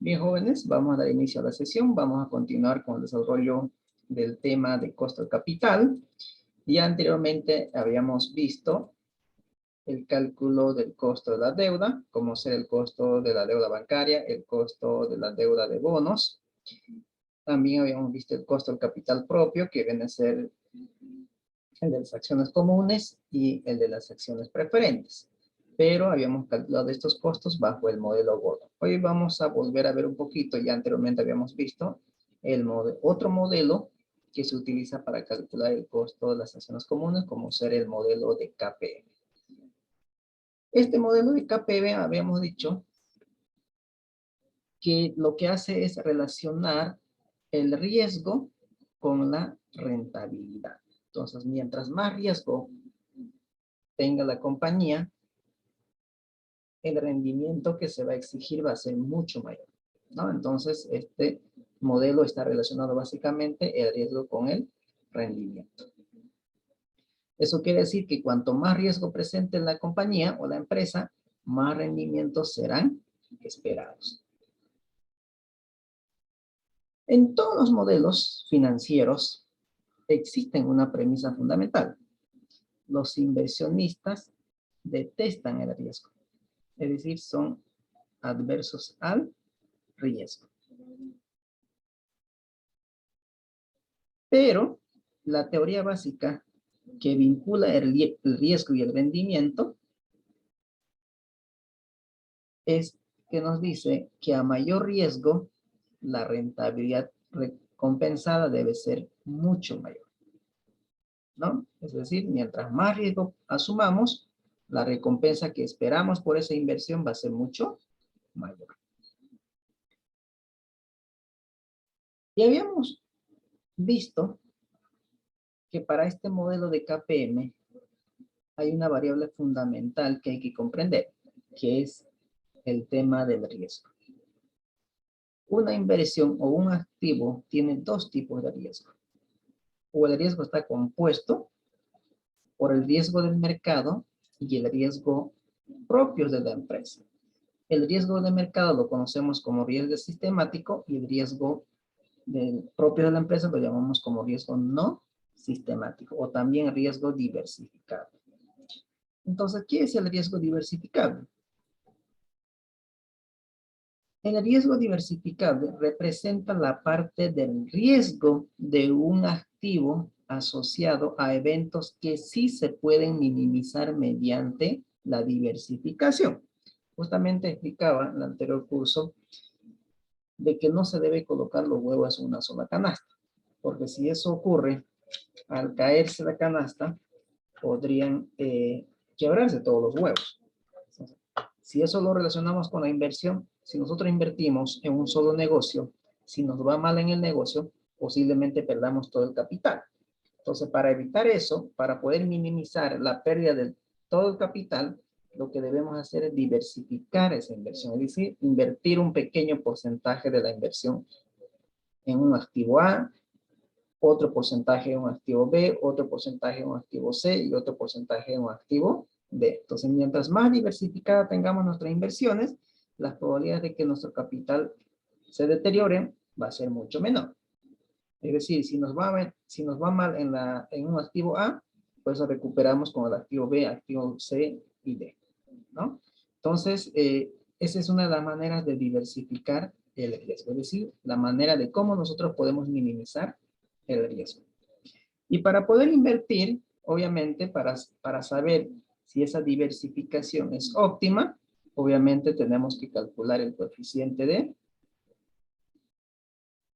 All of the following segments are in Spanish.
Bien, jóvenes, vamos a dar inicio a la sesión. Vamos a continuar con el desarrollo del tema de costo de capital. Ya anteriormente habíamos visto el cálculo del costo de la deuda, como ser el costo de la deuda bancaria, el costo de la deuda de bonos. También habíamos visto el costo del capital propio, que viene a ser el de las acciones comunes y el de las acciones preferentes. Pero habíamos calculado estos costos bajo el modelo Gordon. Hoy vamos a volver a ver un poquito, ya anteriormente habíamos visto otro modelo que se utiliza para calcular el costo de las acciones comunes, como ser el modelo de KPM. Este modelo de KPM habíamos dicho que lo que hace es relacionar el riesgo con la rentabilidad. Entonces, mientras más riesgo tenga la compañía, el rendimiento que se va a exigir va a ser mucho mayor, ¿no? Entonces, este modelo está relacionado básicamente el riesgo con el rendimiento. Eso quiere decir que cuanto más riesgo presente la compañía o la empresa, más rendimientos serán esperados. En todos los modelos financieros existen una premisa fundamental. Los inversionistas detestan el riesgo. Es decir, son adversos al riesgo. Pero la teoría básica que vincula el riesgo y el rendimiento es que nos dice que a mayor riesgo, la rentabilidad recompensada debe ser mucho mayor, ¿no? Es decir, mientras más riesgo asumamos, la recompensa que esperamos por esa inversión va a ser mucho mayor. Y habíamos visto que para este modelo de KPM hay una variable fundamental que hay que comprender, que es el tema del riesgo. Una inversión o un activo tiene dos tipos de riesgo. O el riesgo está compuesto por el riesgo del mercado y el riesgo propio de la empresa. El riesgo del mercado lo conocemos como riesgo sistemático y el riesgo propio de la empresa lo llamamos como riesgo no sistemático o también riesgo diversificado. Entonces, ¿qué es el riesgo diversificable? El riesgo diversificable representa la parte del riesgo de un activo asociado a eventos que sí se pueden minimizar mediante la diversificación. Justamente explicaba en el anterior curso de que no se debe colocar los huevos en una sola canasta, porque si eso ocurre, al caerse la canasta, podrían quebrarse todos los huevos. Si eso lo relacionamos con la inversión, si nosotros invertimos en un solo negocio, si nos va mal en el negocio, posiblemente perdamos todo el capital. Entonces, para evitar eso, para poder minimizar la pérdida de todo el capital, lo que debemos hacer es diversificar esa inversión, es decir, invertir un pequeño porcentaje de la inversión en un activo A, otro porcentaje en un activo B, otro porcentaje en un activo C y otro porcentaje en un activo D. Entonces, mientras más diversificada tengamos nuestras inversiones, las probabilidades de que nuestro capital se deteriore va a ser mucho menor. Es decir, si nos va mal en un activo A, pues lo recuperamos con el activo B, activo C y D, ¿no? Entonces, esa es una de las maneras de diversificar el riesgo, es decir, la manera de cómo nosotros podemos minimizar el riesgo. Y para poder invertir, obviamente, para saber si esa diversificación es óptima, obviamente tenemos que calcular el coeficiente de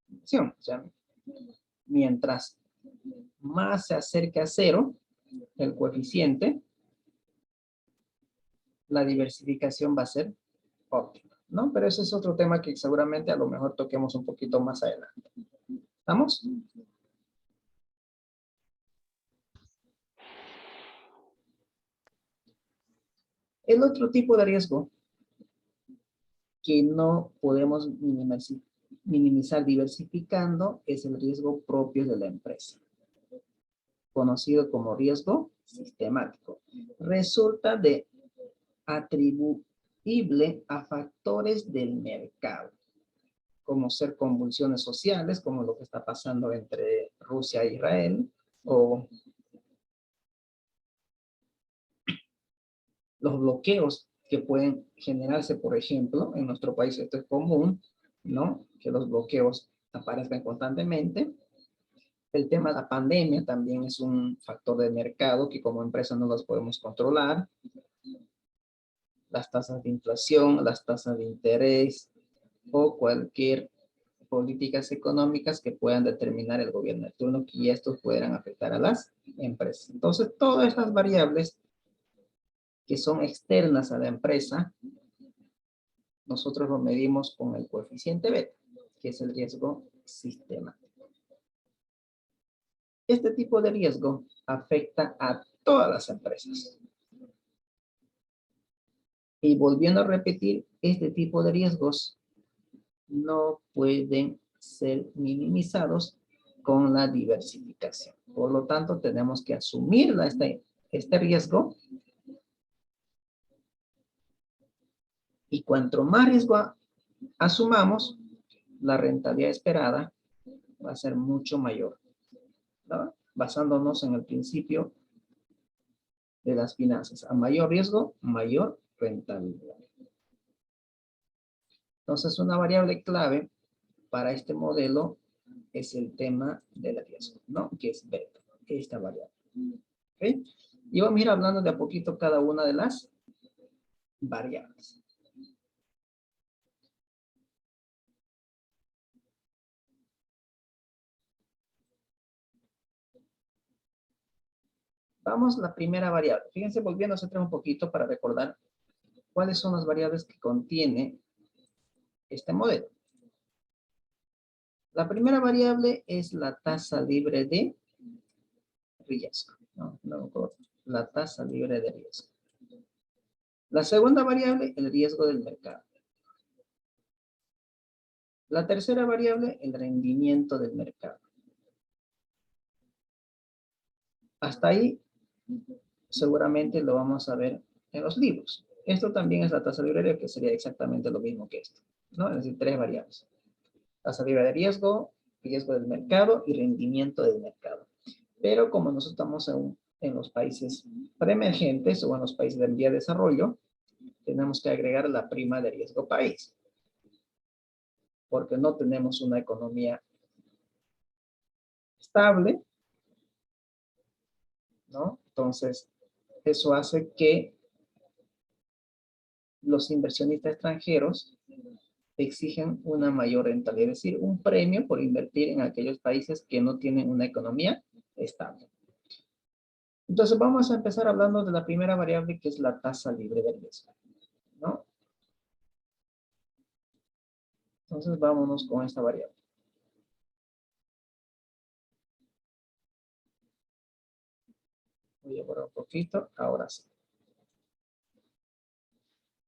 inversión. O sea, mientras más se acerque a cero el coeficiente, la diversificación va a ser óptima, ¿no? Pero ese es otro tema que seguramente a lo mejor toquemos un poquito más adelante. ¿Estamos? El otro tipo de riesgo que no podemos minimizar diversificando es el riesgo propio de la empresa, conocido como riesgo sistemático. Resulta de atribuible a factores del mercado. como ser convulsiones sociales, como lo que está pasando entre Rusia e Israel, o los bloqueos que pueden generarse, por ejemplo, en nuestro país esto es común, ¿no? Que los bloqueos aparezcan constantemente. El tema de la pandemia también es un factor de mercado que como empresa no los podemos controlar. Las tasas de inflación, las tasas de interés o cualquier políticas económicas que puedan determinar el gobierno de turno y estos puedan afectar a las empresas. Entonces, todas estas variables que son externas a la empresa, nosotros lo medimos con el coeficiente beta, que es el riesgo sistemático. Este tipo de riesgo afecta a todas las empresas. Y volviendo a repetir, este tipo de riesgos no pueden ser minimizados con la diversificación. Por lo tanto, tenemos que asumir este riesgo. Y cuanto más riesgo asumamos, la rentabilidad esperada va a ser mucho mayor, ¿no? Basándonos en el principio de las finanzas. A mayor riesgo, mayor rentabilidad. Entonces, una variable clave para este modelo es el tema del riesgo, ¿no? Que es beta, esta variable. ¿Okay? Y vamos a ir hablando de a poquito cada una de las variables. Vamos a la primera variable. Fíjense, volviendo hacia atrás un poquito para recordar cuáles son las variables que contiene este modelo. La primera variable es la tasa libre de riesgo. La tasa libre de riesgo. La segunda variable, el riesgo del mercado. La tercera variable, el rendimiento del mercado. Hasta ahí, seguramente lo vamos a ver en los libros. Esto también es la tasa libre de riesgo, que sería exactamente lo mismo que esto, ¿no? Es decir, tres variables. Tasa libre de riesgo, riesgo del mercado y rendimiento del mercado. Pero como nosotros estamos en los países preemergentes o en los países en vía de desarrollo, tenemos que agregar la prima de riesgo país. Porque no tenemos una economía estable, ¿no? Entonces, eso hace que los inversionistas extranjeros exigen una mayor rentabilidad, es decir, un premio por invertir en aquellos países que no tienen una economía estable. Entonces vamos a empezar hablando de la primera variable que es la tasa libre de riesgo, ¿no? Entonces vámonos con esta variable. Voy a borrar un poquito, ahora sí.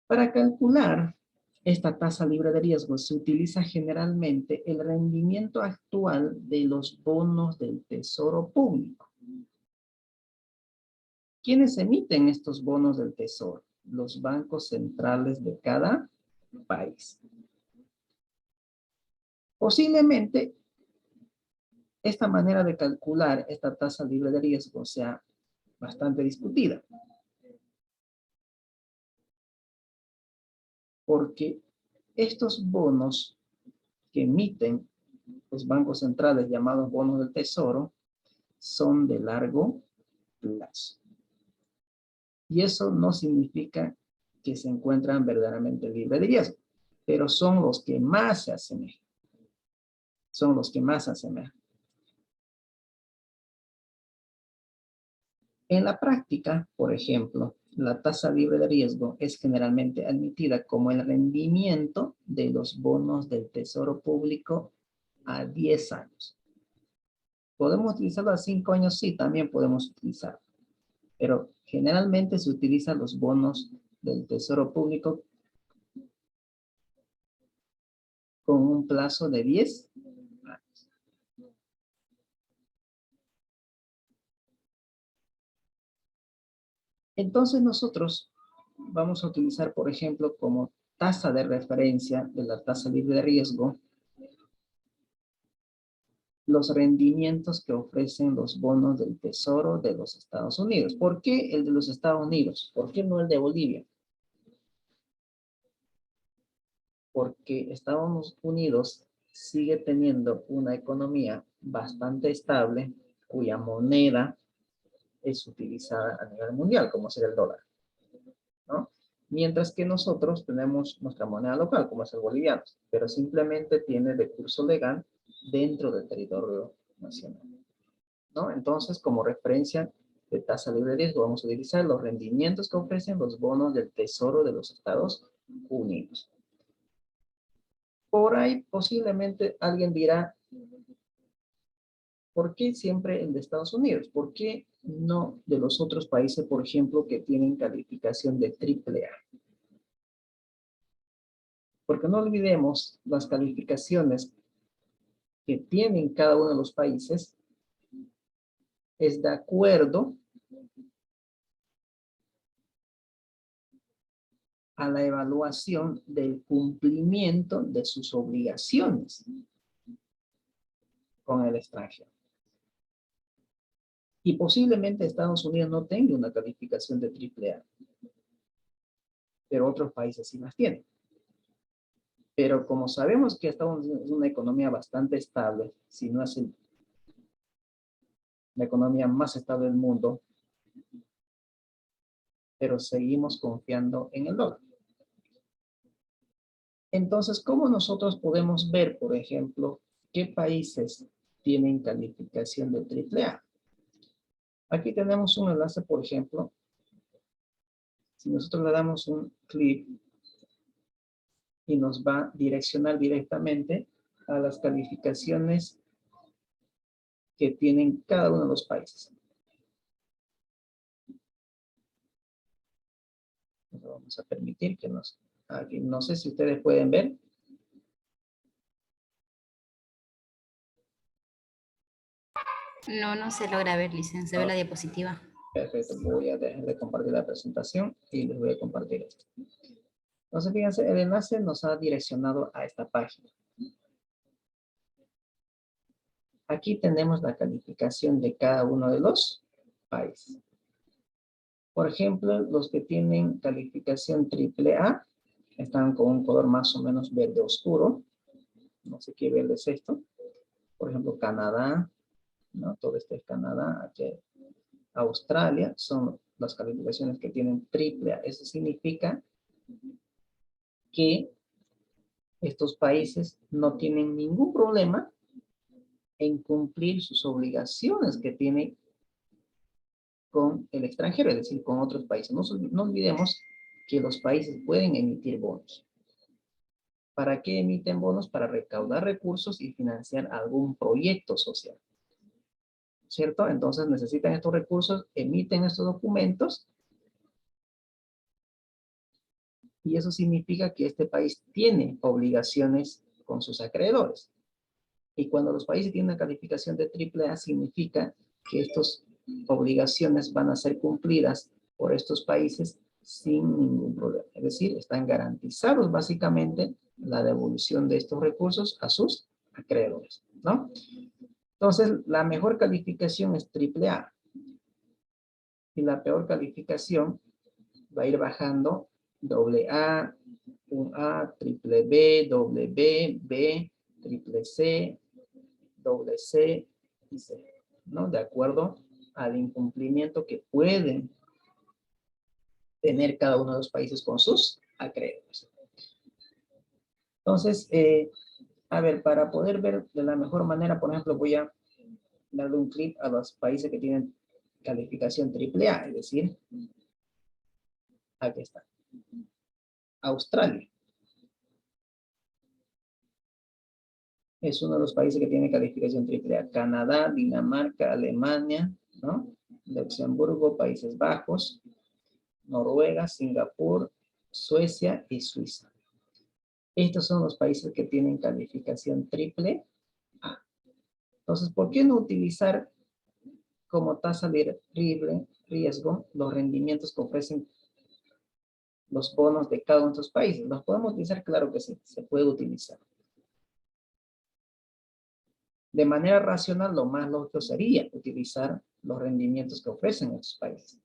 Para calcular esta tasa libre de riesgo se utiliza generalmente el rendimiento actual de los bonos del Tesoro Público. ¿Quiénes emiten estos bonos del Tesoro? Los bancos centrales de cada país. Posiblemente esta manera de calcular esta tasa libre de riesgo sea bastante discutida. Porque estos bonos que emiten los bancos centrales llamados bonos del Tesoro son de largo plazo. Y eso no significa que se encuentran verdaderamente libres de riesgo, pero son los que más se asemejan. Son los que más se asemejan. En la práctica, por ejemplo, la tasa libre de riesgo es generalmente admitida como el rendimiento de los bonos del Tesoro Público a 10 años. ¿Podemos utilizarlo a 5 años? Sí, también podemos utilizarlo. Pero generalmente se utilizan los bonos del Tesoro Público con un plazo de 10 años. Entonces nosotros vamos a utilizar, por ejemplo, como tasa de referencia de la tasa libre de riesgo, los rendimientos que ofrecen los bonos del Tesoro de los Estados Unidos. ¿Por qué el de los Estados Unidos? ¿Por qué no el de Bolivia? Porque Estados Unidos sigue teniendo una economía bastante estable, cuya moneda es utilizada a nivel mundial, como es el dólar, ¿no? Mientras que nosotros tenemos nuestra moneda local, como es el boliviano, pero simplemente tiene de curso legal dentro del territorio nacional, ¿no? Entonces, como referencia de tasa libre de riesgo, vamos a utilizar los rendimientos que ofrecen los bonos del Tesoro de los Estados Unidos. Por ahí posiblemente alguien dirá, ¿por qué siempre el de Estados Unidos? ¿Por qué no de los otros países, por ejemplo, que tienen calificación de AAA? Porque no olvidemos las calificaciones que tienen cada uno de los países es de acuerdo a la evaluación del cumplimiento de sus obligaciones con el extranjero. Y posiblemente Estados Unidos no tenga una calificación de AAA, pero otros países sí las tienen. Pero como sabemos que Estados Unidos es una economía bastante estable, si no es la economía más estable del mundo, pero seguimos confiando en el dólar. Entonces, ¿cómo nosotros podemos ver, por ejemplo, qué países tienen calificación de AAA? Aquí tenemos un enlace, por ejemplo, si nosotros le damos un clic y nos va a direccionar directamente a las calificaciones que tienen cada uno de los países. Vamos a permitir que nos... Aquí, no sé si ustedes pueden ver. No, no se logra ver, licencia. Se ve la diapositiva. Perfecto, voy a dejar de compartir la presentación y les voy a compartir esto. Entonces, fíjense, el enlace nos ha direccionado a esta página. Aquí tenemos la calificación de cada uno de los países. Por ejemplo, los que tienen calificación AAA están con un color más o menos verde oscuro. No sé qué verde es esto. Por ejemplo, Canadá, ¿no? Todo esto es Canadá. Aquí Australia son las calificaciones que tienen AAA. Eso significa que estos países no tienen ningún problema en cumplir sus obligaciones que tienen con el extranjero, es decir, con otros países. No olvidemos que los países pueden emitir bonos. ¿Para qué emiten bonos? Para recaudar recursos y financiar algún proyecto social, ¿cierto? Entonces necesitan estos recursos, emiten estos documentos, y eso significa que este país tiene obligaciones con sus acreedores. Y cuando los países tienen una calificación de AAA, significa que estas obligaciones van a ser cumplidas por estos países sin ningún problema. Es decir, están garantizados básicamente la devolución de estos recursos a sus acreedores, ¿no? Entonces, la mejor calificación es AAA. Y la peor calificación va a ir bajando AA, un A, triple B, doble B, B, triple C, doble C y C, ¿no? De acuerdo al incumplimiento que pueden tener cada uno de los países con sus acreedores. Entonces, a ver, para poder ver de la mejor manera, por ejemplo, voy a darle un clic a los países que tienen calificación AAA, es decir, aquí está. Australia. Es uno de los países que tiene calificación AAA. Canadá, Dinamarca, Alemania, ¿no? Luxemburgo, Países Bajos, Noruega, Singapur, Suecia y Suiza. Estos son los países que tienen calificación AAA. Entonces, ¿por qué no utilizar como tasa de riesgo los rendimientos que ofrecen los bonos de cada uno de estos países? ¿Los podemos utilizar? Claro que sí, se puede utilizar. De manera racional, lo más lógico sería utilizar los rendimientos que ofrecen estos países.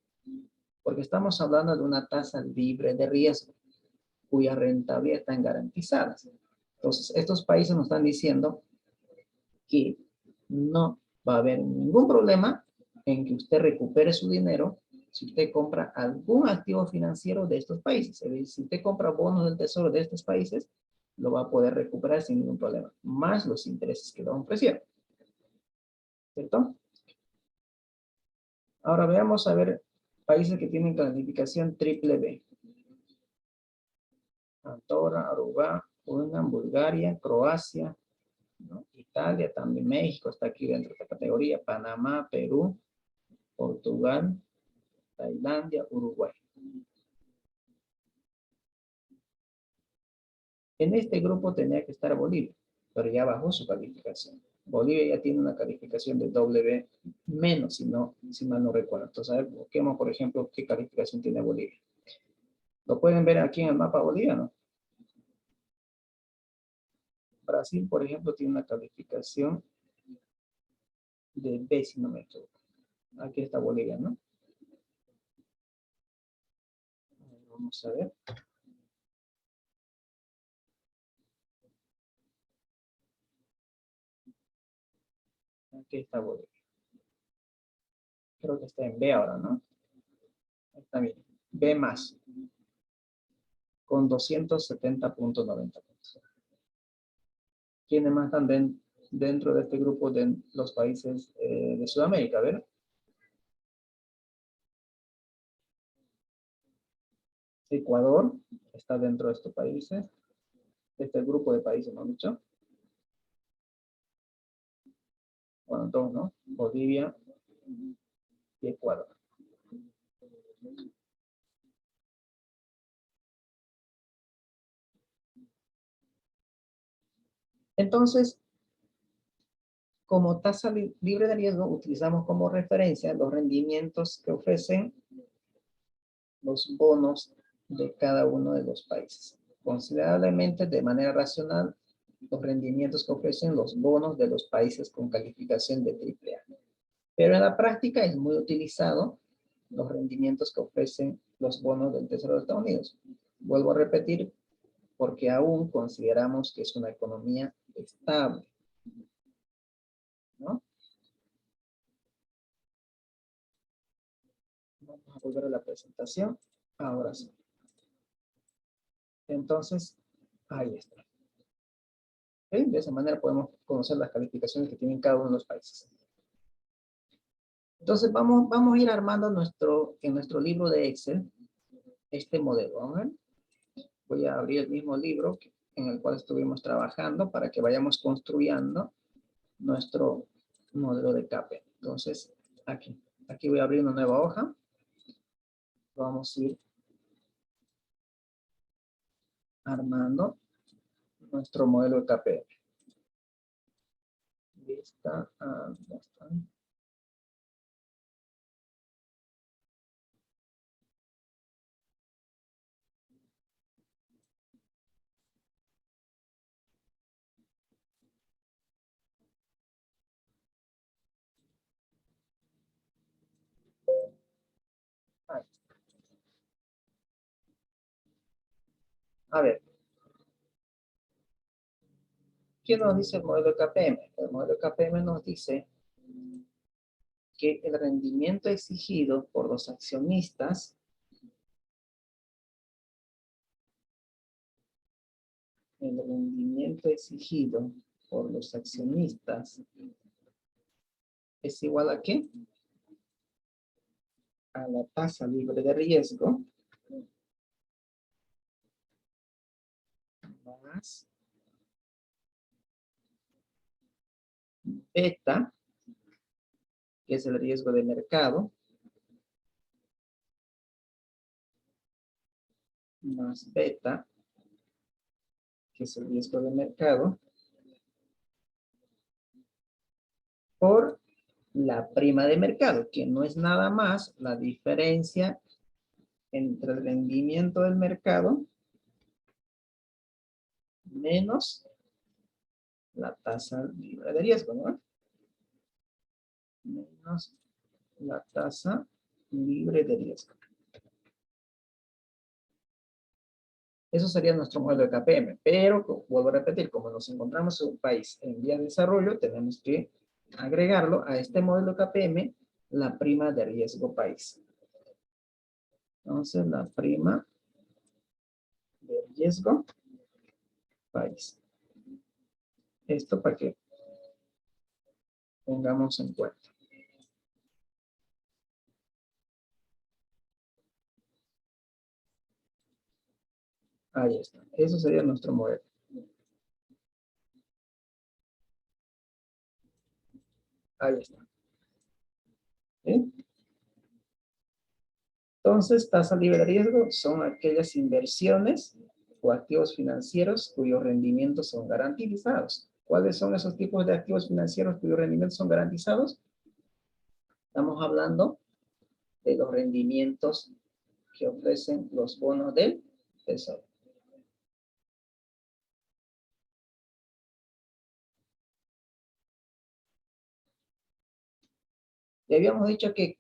Porque estamos hablando de una tasa libre de riesgo, cuya rentabilidad están garantizadas. Entonces, estos países nos están diciendo que no va a haber ningún problema en que usted recupere su dinero si usted compra algún activo financiero de estos países. Es decir, si usted compra bonos del tesoro de estos países, lo va a poder recuperar sin ningún problema, más los intereses que le van a ofrecer. ¿Cierto? Ahora veamos a ver países que tienen calificación triple B. Andorra, Aruba, Bulgaria, Croacia, ¿no? Italia, también México está aquí dentro de esta categoría, Panamá, Perú, Portugal, Tailandia, Uruguay. En este grupo tenía que estar Bolivia, pero ya bajó su calificación. Bolivia ya tiene una calificación de W menos, si mal no recuerdo. Entonces, a ver, busquemos, por ejemplo, qué calificación tiene Bolivia. Lo pueden ver aquí en el mapa boliviano. Brasil, por ejemplo, tiene una calificación de B, si no me equivoco. Aquí está Bolivia, ¿no? Vamos a ver. Aquí está Bolivia. Creo que está en B ahora, ¿no? Está bien. B más. Con 270.90 puntos. ¿Quiénes más están dentro de este grupo de los países de Sudamérica? A ver. Ecuador está dentro de estos países. Este grupo de países, ¿no han dicho? Bueno, dos, ¿no? Bolivia y Ecuador. Entonces, como tasa libre de riesgo, utilizamos como referencia los rendimientos que ofrecen los bonos de cada uno de los países. Considerablemente, de manera racional, los rendimientos que ofrecen los bonos de los países con calificación de AAA. Pero en la práctica es muy utilizado los rendimientos que ofrecen los bonos del Tesoro de Estados Unidos. Vuelvo a repetir, porque aún consideramos que es una economía estable, ¿no? Vamos a volver a la presentación. Ahora sí. Entonces, ahí está. ¿Okay? De esa manera podemos conocer las calificaciones que tienen cada uno de los países. Entonces, vamos a ir armando en nuestro libro de Excel este modelo. Vamos a ver. Voy a abrir el mismo libro en el cual estuvimos trabajando para que vayamos construyendo nuestro modelo de CAPE. Entonces, aquí voy a abrir una nueva hoja. Vamos a ir armando nuestro modelo de KPM. Lista, ya está. Ahí. A ver, ¿qué nos dice el modelo de KPM? El modelo de KPM nos dice que el rendimiento exigido por los accionistas es igual a ¿qué? A la tasa libre de riesgo más beta, que es el riesgo de mercado, más beta, que es el riesgo de mercado, por la prima de mercado, que no es nada más la diferencia entre el rendimiento del mercado menos la tasa libre de riesgo, ¿no? Menos la tasa libre de riesgo. Eso sería nuestro modelo de KPM, pero vuelvo a repetir, como nos encontramos en un país en vía de desarrollo, tenemos que agregarlo a este modelo de KPM la prima de riesgo país. Entonces, la prima de riesgo país. Esto para que tengamos en cuenta. Ahí está. Eso sería nuestro modelo. Ahí está. ¿Sí? Entonces, tasa libre de riesgo son aquellas inversiones o activos financieros cuyos rendimientos son garantizados. ¿Cuáles son esos tipos de activos financieros cuyos rendimientos son garantizados? Estamos hablando de los rendimientos que ofrecen los bonos del tesoro. Y habíamos dicho que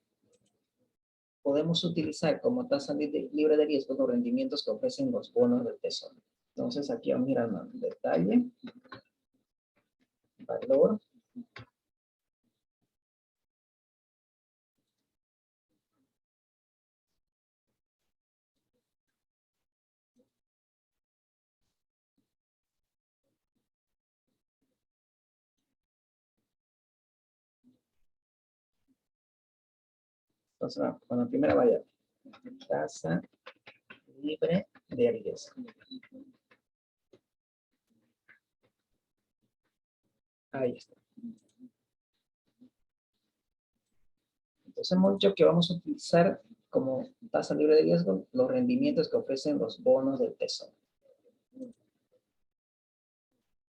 podemos utilizar como tasa libre de riesgo los rendimientos que ofrecen los bonos del tesoro. Entonces aquí vamos a mirar en detalle. Valor. Entonces, con la primera variable. Tasa libre de riesgo. Ahí está. Entonces hemos dicho que vamos a utilizar como tasa libre de riesgo los rendimientos que ofrecen los bonos del tesoro.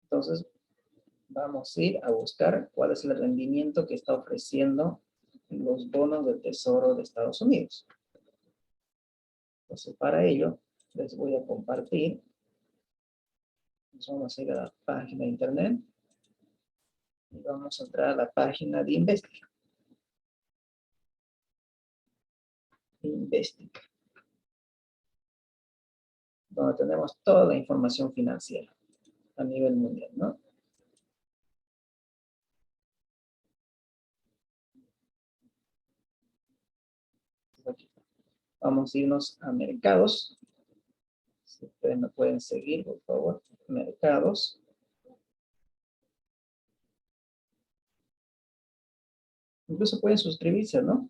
Entonces vamos a ir a buscar cuál es el rendimiento que está ofreciendo los bonos del tesoro de Estados Unidos. Entonces para ello les voy a compartir. Nos vamos a ir a la página de internet y vamos a entrar a la página de Investing. Donde tenemos toda la información financiera a nivel mundial, ¿no? Aquí. Vamos a irnos a mercados. Si ustedes me pueden seguir, por favor. Mercados. Incluso pueden suscribirse, ¿no?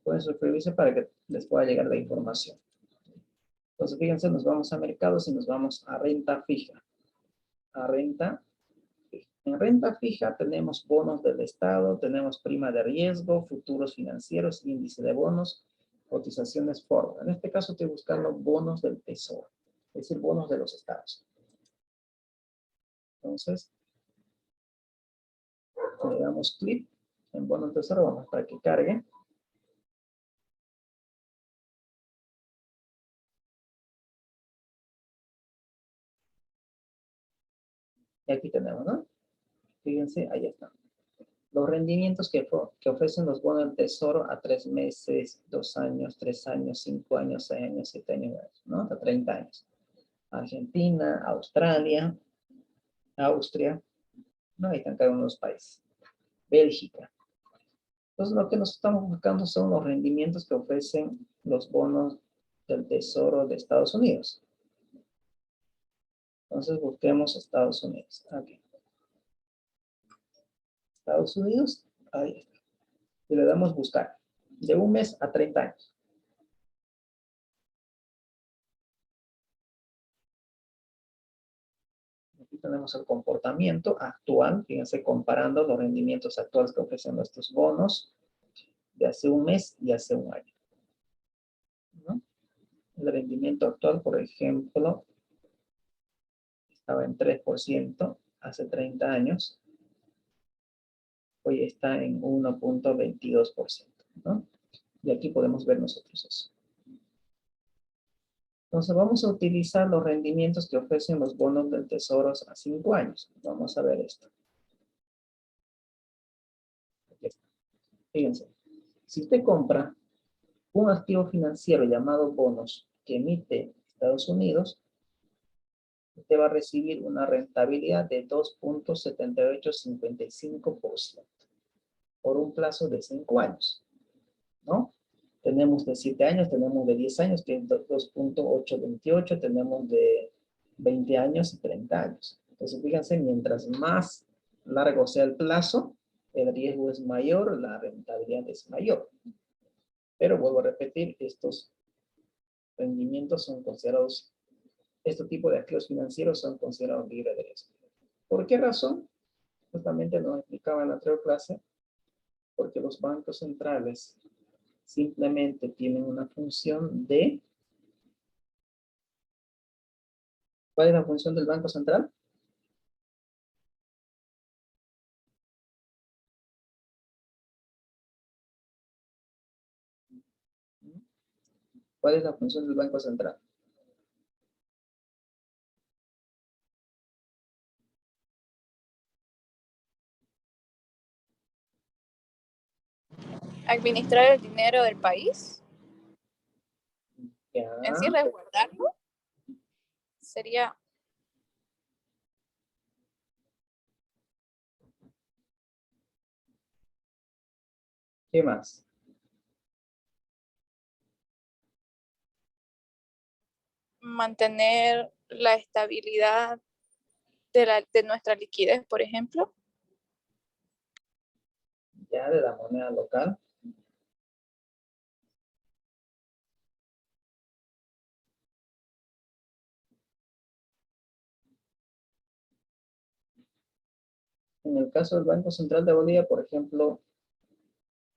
Pueden suscribirse para que les pueda llegar la información. Entonces, fíjense, nos vamos a mercados y nos vamos a renta fija. A renta fija. En renta fija tenemos bonos del Estado, tenemos prima de riesgo, futuros financieros, índice de bonos, cotizaciones forward. En este caso estoy buscando bonos del Tesoro, es decir, bonos de los estados. Entonces, le damos clic en bonos del Tesoro, vamos para que cargue. Y aquí tenemos, ¿no? Fíjense, ahí está. Los rendimientos que ofrecen los bonos del Tesoro a 3 meses, 2 años, 3 años, 5 años, 6 años, 7 años, ¿no? Hasta 30 años. Argentina, Australia, Austria, ¿no? Ahí están cada uno de los países. Bélgica. Entonces, lo que nos estamos buscando son los rendimientos que ofrecen los bonos del Tesoro de Estados Unidos. Entonces, busquemos Estados Unidos. Aquí. Estados Unidos, ahí está. Y le damos buscar. De 1 mes a 30 años. Aquí tenemos el comportamiento actual, fíjense, comparando los rendimientos actuales que ofrecen nuestros bonos de hace 1 mes y hace 1 año, ¿no? El rendimiento actual, por ejemplo, estaba en 3% hace 30 años, hoy está en 1.22%, ¿no? Y aquí podemos ver nosotros eso. Entonces vamos a utilizar los rendimientos que ofrecen los bonos del Tesoro a 5 años. Vamos a ver esto. Aquí está. Fíjense, si usted compra un activo financiero llamado bonos que emite Estados Unidos, usted va a recibir una rentabilidad de 2.7855% por un plazo de 5 años, ¿no? Tenemos de 7 años, tenemos de 10 años, que es 2.828, tenemos de 20 años y 30 años. Entonces, fíjense, mientras más largo sea el plazo, el riesgo es mayor, la rentabilidad es mayor. Pero vuelvo a repetir, estos rendimientos son considerados, este tipo de activos financieros son considerados libres de riesgo. ¿Por qué razón? Justamente lo explicaba en la anterior clase, porque los bancos centrales simplemente tienen una función de... ¿Cuál es la función del Banco Central? ¿Cuál es la función del Banco Central? Administrar el dinero del país. Ya. En sí, resguardarlo. Sería ¿Qué más? mantener la estabilidad de nuestra liquidez, por ejemplo. Ya, de la moneda local. En el caso del Banco Central de Bolivia, por ejemplo,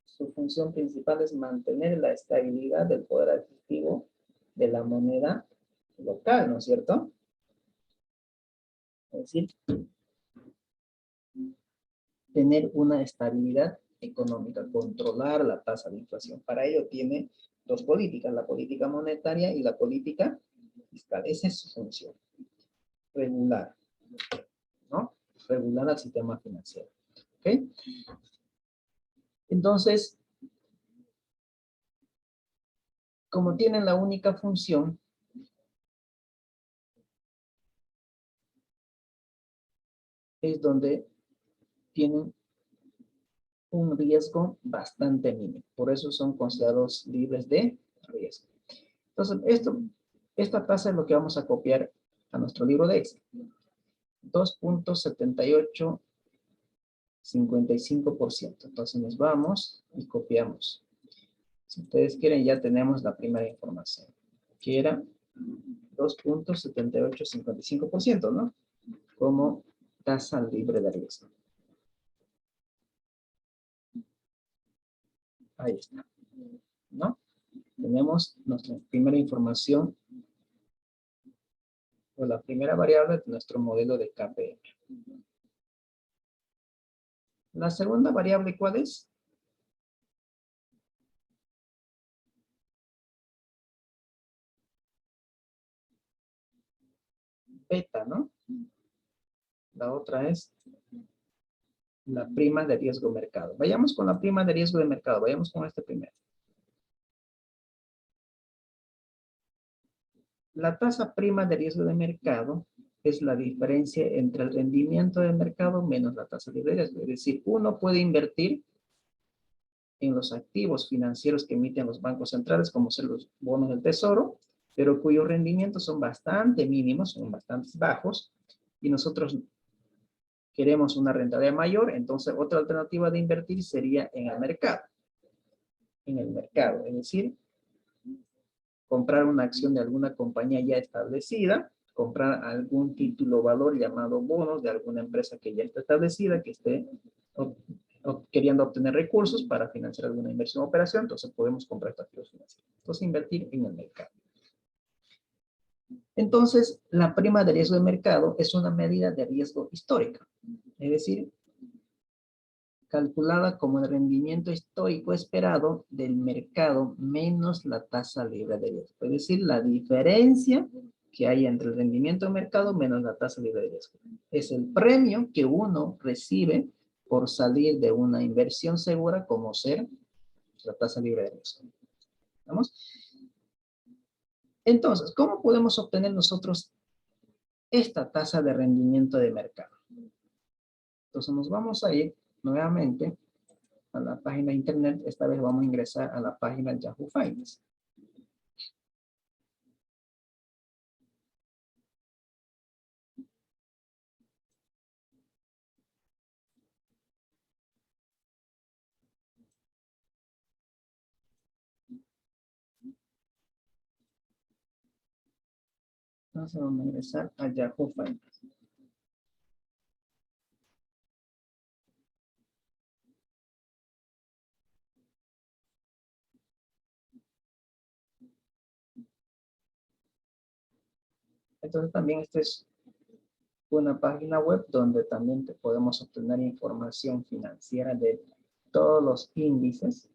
su función principal es mantener la estabilidad del poder adquisitivo de la moneda local, ¿no es cierto? Es decir, tener una estabilidad económica, controlar la tasa de inflación. Para ello tiene dos políticas, la política monetaria y la política fiscal. Esa es su función. Regular, ¿no? Regular al sistema financiero. ¿Ok? Entonces, como tienen la única función, es donde tienen un riesgo bastante mínimo. Por eso son considerados libres de riesgo. Entonces, esta tasa es lo que vamos a copiar a nuestro libro de Excel. 2.7855%. Entonces nos vamos y copiamos. Si ustedes quieren, ya tenemos la primera información, que era 2.7855%, ¿no? Como tasa libre de riesgo. Ahí está, ¿no? Tenemos nuestra primera información, o la primera variable de nuestro modelo de KPM. La segunda variable, ¿cuál es? Beta, ¿no? La otra es la prima de riesgo mercado. Vayamos con la prima de riesgo de mercado. Vayamos con este primero. La tasa prima de riesgo de mercado es la diferencia entre el rendimiento del mercado menos la tasa de riesgo. Es decir, uno puede invertir en los activos financieros que emiten los bancos centrales, como ser los bonos del tesoro, pero cuyos rendimientos son bastante mínimos, son bastante bajos, y nosotros queremos una rentabilidad mayor. Entonces otra alternativa de invertir sería en el mercado. En el mercado, es decir, comprar una acción de alguna compañía ya establecida, comprar algún título valor llamado bonos de alguna empresa que ya está establecida, que esté queriendo obtener recursos para financiar alguna inversión o operación. Entonces podemos comprar estos activos financieros. Entonces invertir en el mercado. Entonces, la prima de riesgo de mercado es una medida de riesgo histórica. Es decir, calculada como el rendimiento histórico esperado del mercado menos la tasa libre de riesgo. Es decir, la diferencia que hay entre el rendimiento de mercado menos la tasa libre de riesgo. Es el premio que uno recibe por salir de una inversión segura como ser la tasa libre de riesgo. ¿Vamos? Entonces, ¿cómo podemos obtener nosotros esta tasa de rendimiento de mercado? Entonces nos vamos a ir nuevamente a la página de internet. Esta vez vamos a ingresar a la página Yahoo Finance. Entonces vamos a ingresar a Yahoo Finance. Entonces también esta es una página web donde también podemos obtener información financiera de todos los índices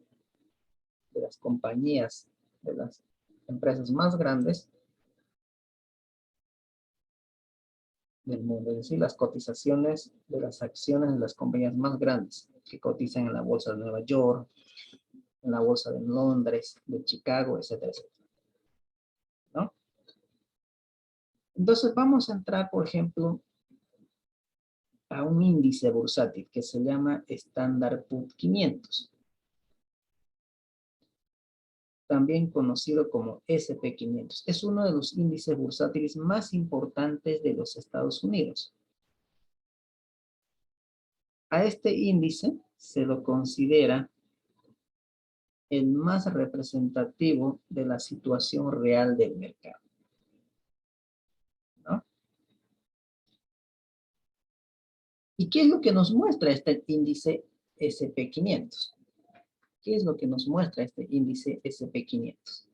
de las compañías, de las empresas más grandes del mundo. Es decir, las cotizaciones de las acciones de las compañías más grandes que cotizan en la bolsa de Nueva York, en la bolsa de Londres, de Chicago, etcétera, etcétera. ¿No? Entonces vamos a entrar, por ejemplo, a un índice bursátil que se llama Standard Poor's 500. También conocido como S&P 500. Es uno de los índices bursátiles más importantes de los Estados Unidos. A este índice se lo considera el más representativo de la situación real del mercado, ¿no? ¿Y qué es lo que nos muestra este índice S&P 500? ¿Qué es lo que nos muestra este índice S&P 500?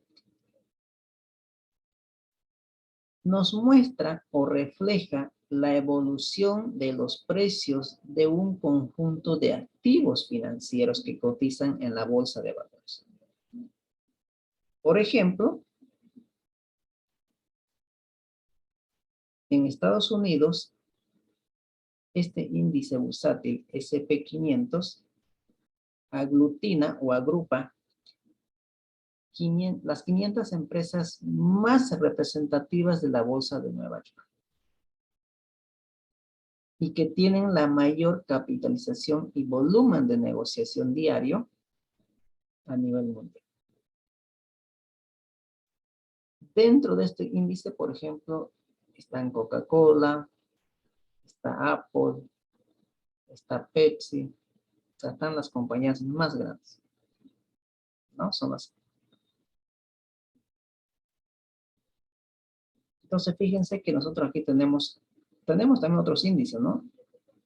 Nos muestra o refleja la evolución de los precios de un conjunto de activos financieros que cotizan en la bolsa de valores. Por ejemplo, en Estados Unidos, este índice bursátil S&P 500 aglutina o agrupa las 500 empresas más representativas de la bolsa de Nueva York y que tienen la mayor capitalización y volumen de negociación diario a nivel mundial. Dentro de este índice, por ejemplo, están Coca-Cola, está Apple, está Pepsi, o sea, están las compañías más grandes, ¿no? Son las. Entonces, fíjense que nosotros aquí tenemos también otros índices, ¿no?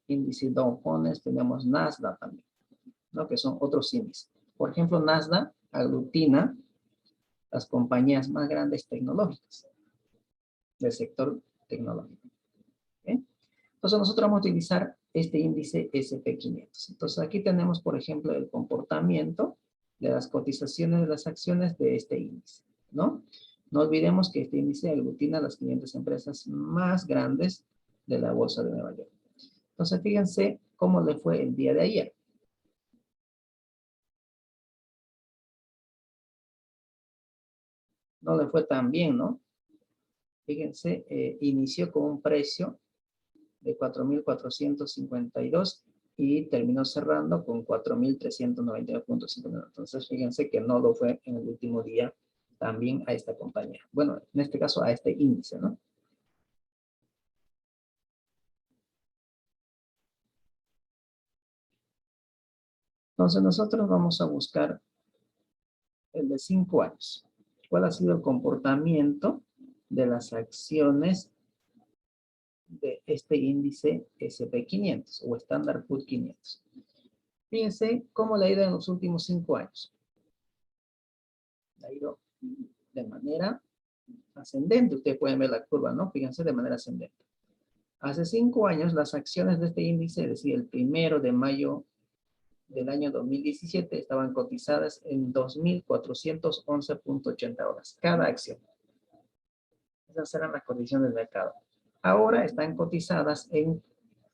Índice Dow Jones, tenemos Nasdaq también, ¿no? Que son otros índices. Por ejemplo, Nasdaq aglutina las compañías más grandes tecnológicas del sector tecnológico. ¿Okay? Entonces, nosotros vamos a utilizar este índice S&P 500. Entonces, aquí tenemos, por ejemplo, el comportamiento de las cotizaciones de las acciones de este índice, ¿no? No olvidemos que este índice aglutina las 500 empresas más grandes de la bolsa de Nueva York. Entonces, fíjense cómo le fue el día de ayer. No le fue tan bien, ¿no? Fíjense, inició con un precio de 4.452 y terminó cerrando con 4.392.59. Entonces, fíjense que no lo fue en el último día también a esta compañía. Bueno, en este caso a este índice, ¿no? Entonces, nosotros vamos a buscar el de 5 años. ¿Cuál ha sido el comportamiento de las acciones de este índice S&P 500 o Standard Poor's 500? Fíjense cómo le ha ido en los últimos 5 años. Le ha ido de manera ascendente. Ustedes pueden ver la curva, ¿no? Fíjense, de manera ascendente. Hace 5 años, las acciones de este índice, es decir, el 1 de mayo del año 2017 estaban cotizadas en 2.411.80 horas cada acción. Esas eran las condiciones del mercado. Ahora están cotizadas en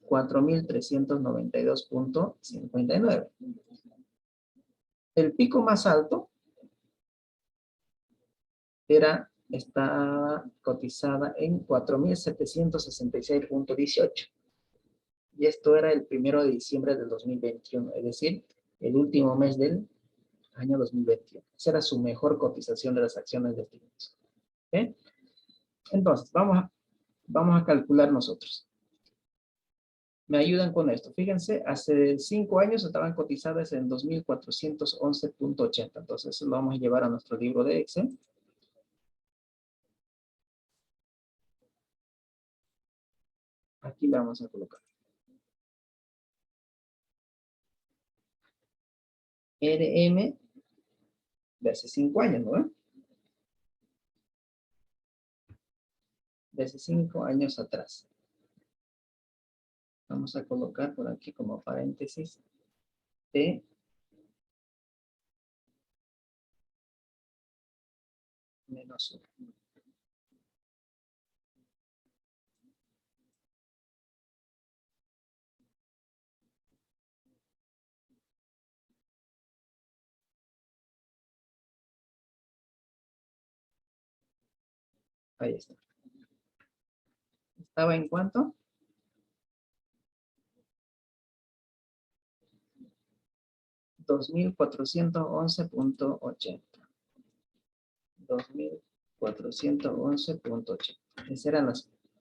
4.392.59. El pico más alto está cotizada en 4.766.18. Y esto era el 1 de diciembre del 2021, es decir, el último mes del año 2021. Esa era su mejor cotización de las acciones de este índice. ¿Okay? Entonces, vamos a calcular nosotros. Me ayudan con esto. Fíjense, hace 5 años estaban cotizadas en 2.411.80. Entonces, eso lo vamos a llevar a nuestro libro de Excel. Aquí la vamos a colocar. RM de hace 5 años, ¿no? De hace 5 años atrás. Vamos a colocar por aquí como paréntesis T menos 1. Ahí está. ¿Estaba en cuánto? 2.411.80. 2.411.80. Ese era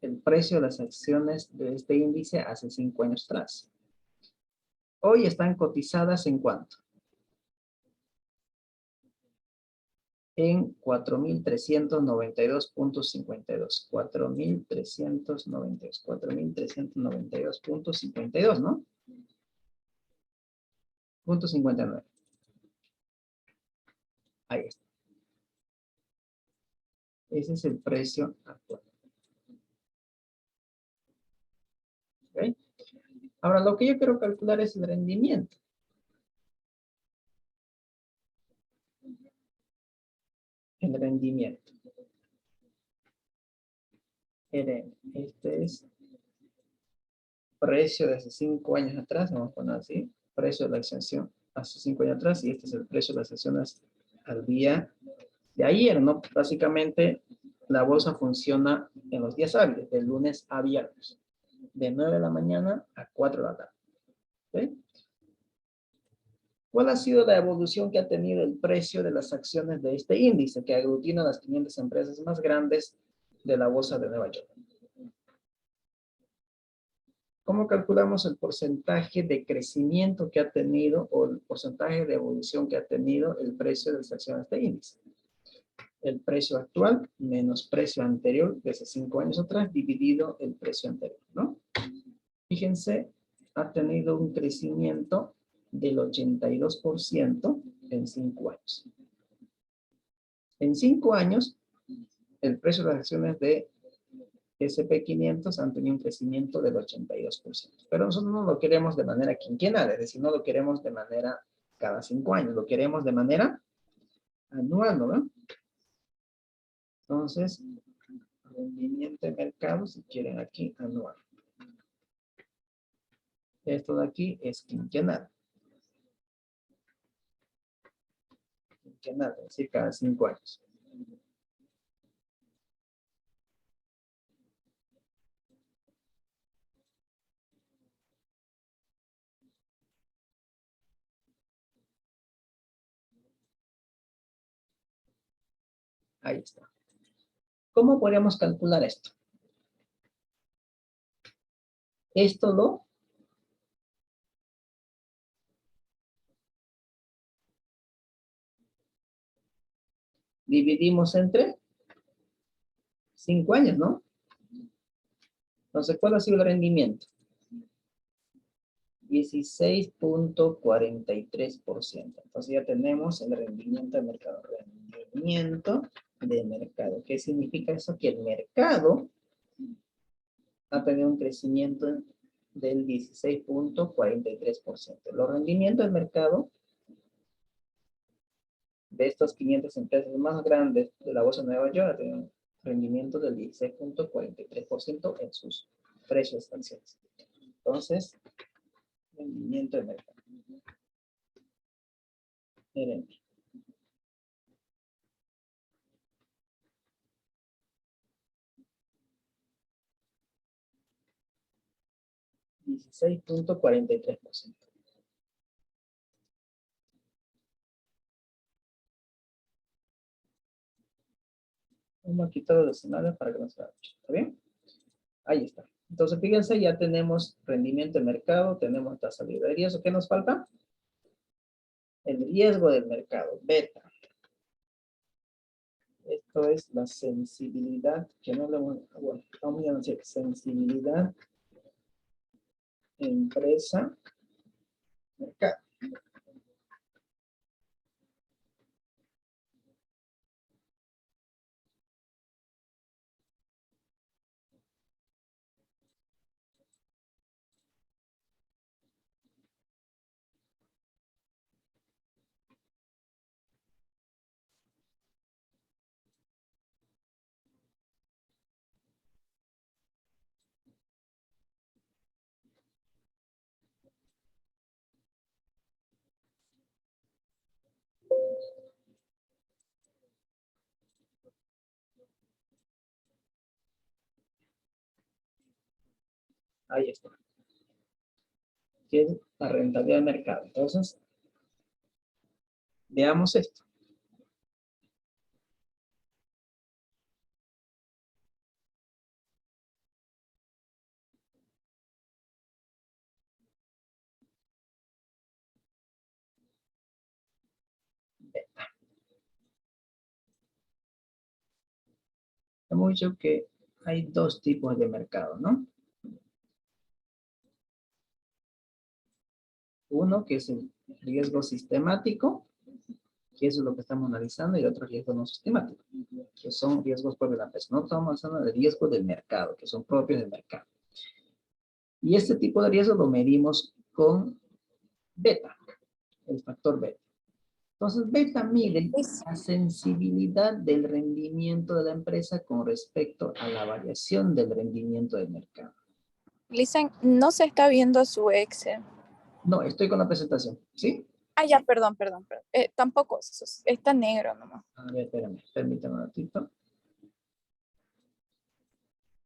el precio de las acciones de este índice hace 5 años atrás. Hoy están cotizadas ¿en cuánto? En 4.392.52. 4.392.52, ¿no? Punto 59. Ahí está. Ese es el precio actual. ¿Okay? Ahora, lo que yo quiero calcular es el rendimiento. El rendimiento. Este es precio de hace 5 años atrás, vamos a poner así. Precio de la acción hace 5 años atrás y este es el precio de las acciones al día de ayer, ¿no? Básicamente, la bolsa funciona en los días hábiles, de lunes a viernes, de 9 de la mañana a 4 de la tarde. ¿Sí? ¿Cuál ha sido la evolución que ha tenido el precio de las acciones de este índice que aglutina las 500 empresas más grandes de la bolsa de Nueva York? ¿Cómo calculamos el porcentaje de crecimiento que ha tenido o el porcentaje de evolución que ha tenido el precio de las acciones de índice? El precio actual menos precio anterior de hace 5 años atrás dividido el precio anterior, ¿no? Fíjense, ha tenido un crecimiento del 82% en 5 años. En 5 años, el precio de las acciones de SP500 han tenido un crecimiento del 82%. Pero nosotros no lo queremos de manera quinquenal, es decir, no lo queremos de manera cada 5 años, lo queremos de manera anual, ¿no? Entonces, rendimiento de mercado, si quieren aquí, anual. Esto de aquí es quinquenal. Quinquenal, es decir, cada 5 años. Ahí está. ¿Cómo podríamos calcular esto? Esto lo dividimos entre 5 años, ¿no? Entonces, ¿cuál ha sido el rendimiento? 16.43%. Entonces ya tenemos el rendimiento de mercado. Rendimiento de mercado. ¿Qué significa eso? Que el mercado ha tenido un crecimiento del 16.43%. Los rendimientos del mercado de estas 500 empresas más grandes de la bolsa de Nueva York tienen rendimientos del 16.43% en sus precios estanciales. Entonces, rendimiento de mercado. Miren. $16.43%. Vamos a quitar los decimales para que no se vea mucho. ¿Está bien? Ahí está. Entonces, fíjense, ya tenemos rendimiento de mercado, tenemos tasa libre de riesgo. ¿Qué nos falta? El riesgo del mercado, beta. Esto es la sensibilidad, que no le bueno, vamos a decir sensibilidad, empresa, mercado. Ahí está. Que es la rentabilidad del mercado. Entonces, veamos esto. Hemos dicho que hay dos tipos de mercado, ¿no? Uno que es el riesgo sistemático, que eso es lo que estamos analizando, y otro riesgo no sistemático, que son riesgos propios de la empresa. No estamos hablando de riesgos del mercado, que son propios del mercado. Y este tipo de riesgo lo medimos con beta, el factor beta. Entonces, beta mide la sensibilidad del rendimiento de la empresa con respecto a la variación del rendimiento del mercado. Listen, no se está viendo su Excel. No, estoy con la presentación, ¿sí? Ah, ya, perdón. Tampoco, está negro nomás. A ver, espérame, permítame un ratito.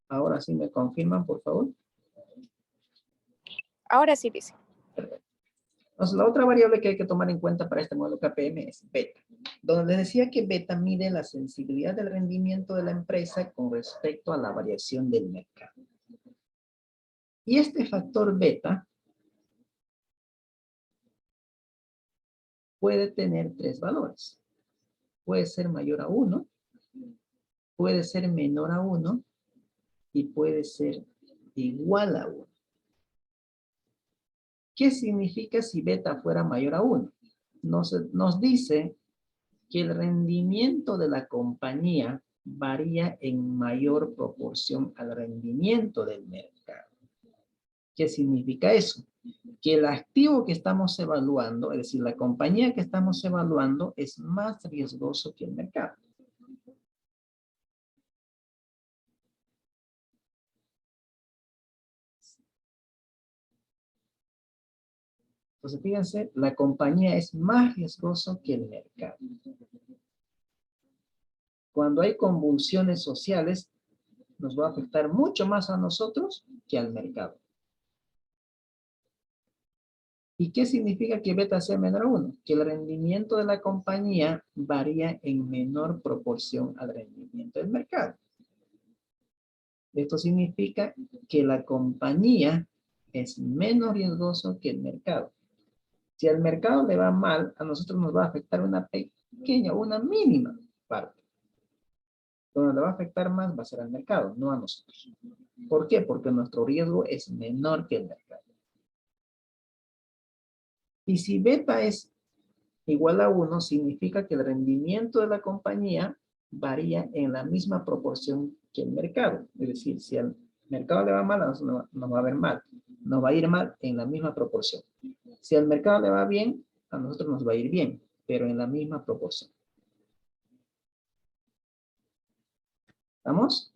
Ahora sí me confirman, por favor. Ahora sí dice. Perfecto. Entonces, la otra variable que hay que tomar en cuenta para este modelo KPM es beta, donde les decía que beta mide la sensibilidad del rendimiento de la empresa con respecto a la variación del mercado. Y este factor beta puede tener tres valores. Puede ser mayor a 1, puede ser menor a 1 y puede ser igual a 1. ¿Qué significa si beta fuera mayor a 1? Nos dice que el rendimiento de la compañía varía en mayor proporción al rendimiento del mercado. ¿Qué significa eso? Que el activo que estamos evaluando, es decir, la compañía que estamos evaluando, es más riesgoso que el mercado. Entonces, fíjense, la compañía es más riesgoso que el mercado. Cuando hay convulsiones sociales, nos va a afectar mucho más a nosotros que al mercado. ¿Y qué significa que beta sea menor a 1? Que el rendimiento de la compañía varía en menor proporción al rendimiento del mercado. Esto significa que la compañía es menos riesgoso que el mercado. Si al mercado le va mal, a nosotros nos va a afectar una pequeña, una mínima parte. Donde le va a afectar más va a ser al mercado, no a nosotros. ¿Por qué? Porque nuestro riesgo es menor que el mercado. Y si beta es igual a 1, significa que el rendimiento de la compañía varía en la misma proporción que el mercado. Es decir, si al mercado le va mal, a nosotros nos va a ver mal. nos va a ir mal en la misma proporción. Si al mercado le va bien, a nosotros nos va a ir bien, pero en la misma proporción. ¿Estamos?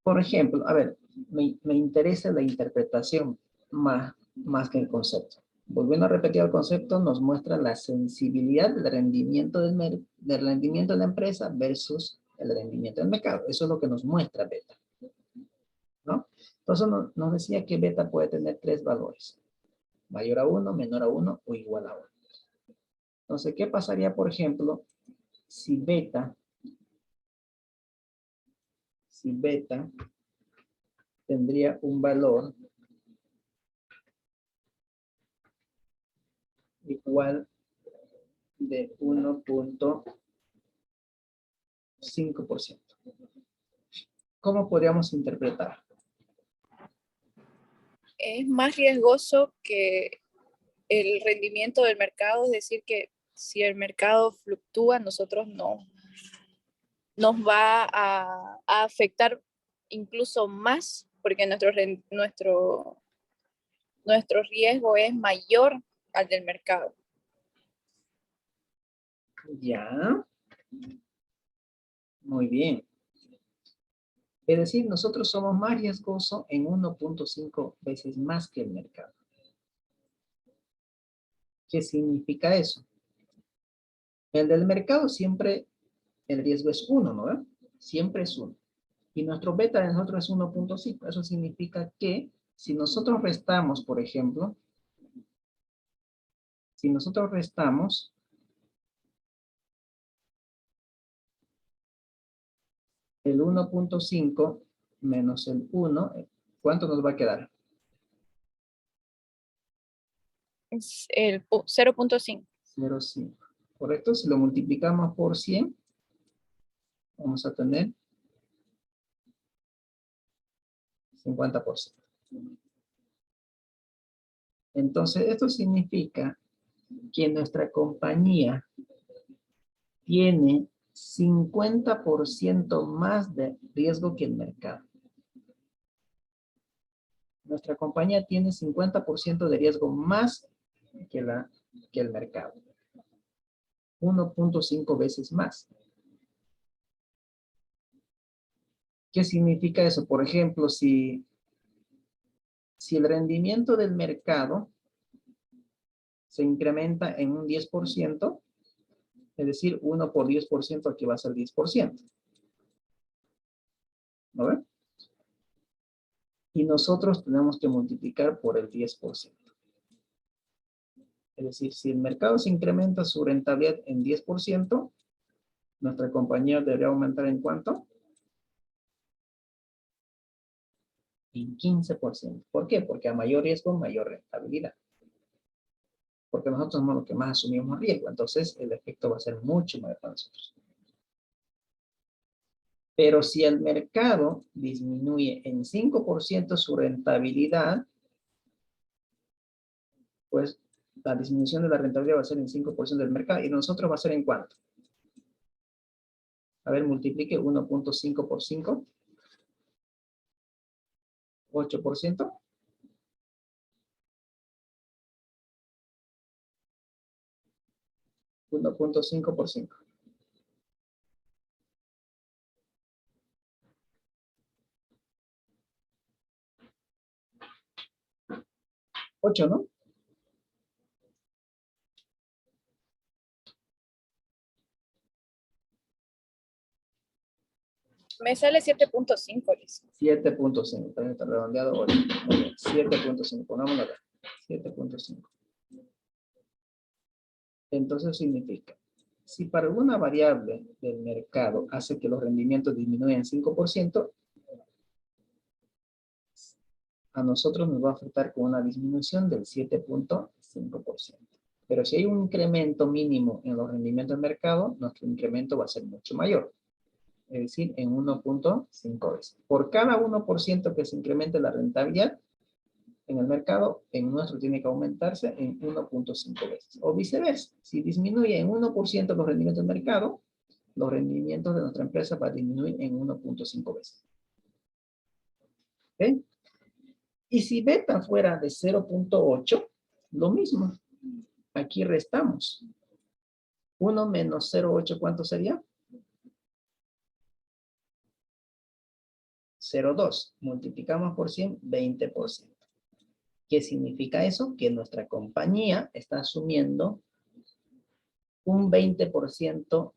Por ejemplo, a ver, me interesa la interpretación más que el concepto. Volviendo a repetir el concepto, nos muestra la sensibilidad del rendimiento del rendimiento de la empresa versus el rendimiento del mercado. Eso es lo que nos muestra beta, ¿no? Entonces nos decía que beta puede tener 3 valores. Mayor a 1, menor a 1 o igual a 1. Entonces, ¿qué pasaría, por ejemplo, si beta tendría un valor igual de 1.5%? ¿Cómo podríamos interpretar? Es más riesgoso que el rendimiento del mercado, es decir, que si el mercado fluctúa, nosotros no nos va a afectar incluso más, porque nuestro riesgo es mayor al del mercado. Ya. Muy bien. Es decir, nosotros somos más riesgosos en 1.5 veces más que el mercado. ¿Qué significa eso? El del mercado siempre, el riesgo es 1, ¿no? Siempre es 1. Y nuestro beta de nosotros es 1.5. Eso significa que si nosotros restamos, por ejemplo, si nosotros restamos el 1.5 menos el 1, ¿cuánto nos va a quedar? Es el 0.5. 0.5. ¿Correcto? Si lo multiplicamos por 100, vamos a tener 50%. Entonces, esto significa que nuestra compañía tiene 50% más de riesgo que el mercado. Nuestra compañía tiene 50% de riesgo más que el mercado. 1.5 veces más. ¿Qué significa eso? Por ejemplo, si el rendimiento del mercado se incrementa en un 10%, es decir, 1 por 10% aquí va a ser 10%. ¿No ven? Y nosotros tenemos que multiplicar por el 10%. Es decir, si el mercado se incrementa su rentabilidad en 10%, nuestra compañía debería aumentar ¿en cuánto? En 15%. ¿Por qué? Porque a mayor riesgo, mayor rentabilidad. Porque nosotros somos los que más asumimos riesgo. Entonces, el efecto va a ser mucho mayor para nosotros. Pero si el mercado disminuye en 5% su rentabilidad, pues la disminución de la rentabilidad va a ser en 5% del mercado. ¿Y nosotros va a ser en cuánto? A ver, multiplique 1.5 por 5. 8%. 1.5 por 5. 8, ¿no? Me sale 7.5, Liz. 7.5, también está redondeado 8. 7.5, pongámoslo acá. 7.5. Entonces significa, si para alguna variable del mercado hace que los rendimientos disminuyan 5%, a nosotros nos va a afectar con una disminución del 7.5%. Pero si hay un incremento mínimo en los rendimientos del mercado, nuestro incremento va a ser mucho mayor. Es decir, en 1.5 veces. Por cada 1% que se incremente la rentabilidad en el mercado, en nuestro tiene que aumentarse en 1.5 veces. O viceversa, si disminuye en 1% los rendimientos del mercado, los rendimientos de nuestra empresa van a disminuir en 1.5 veces. ¿Ok? Y si beta fuera de 0.8, lo mismo. Aquí restamos. 1 menos 0.8, ¿cuánto sería? 0.2. Multiplicamos por 100, 20%. ¿Qué significa eso? Que nuestra compañía está asumiendo un 20%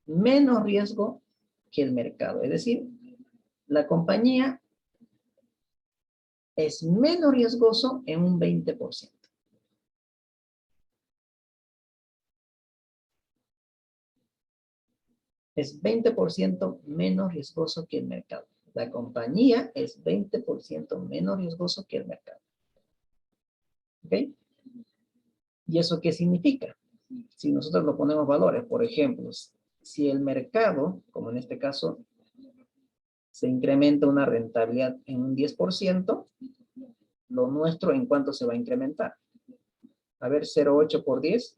menos riesgo que el mercado. Es decir, la compañía es menos riesgoso en un 20%. Es 20% menos riesgoso que el mercado. La compañía es 20% menos riesgoso que el mercado. ¿Ok? ¿Y eso qué significa? Si nosotros lo ponemos valores, por ejemplo, si el mercado, como en este caso, se incrementa una rentabilidad en un 10%, lo nuestro, ¿en cuánto se va a incrementar? A ver, 0.8 por 10.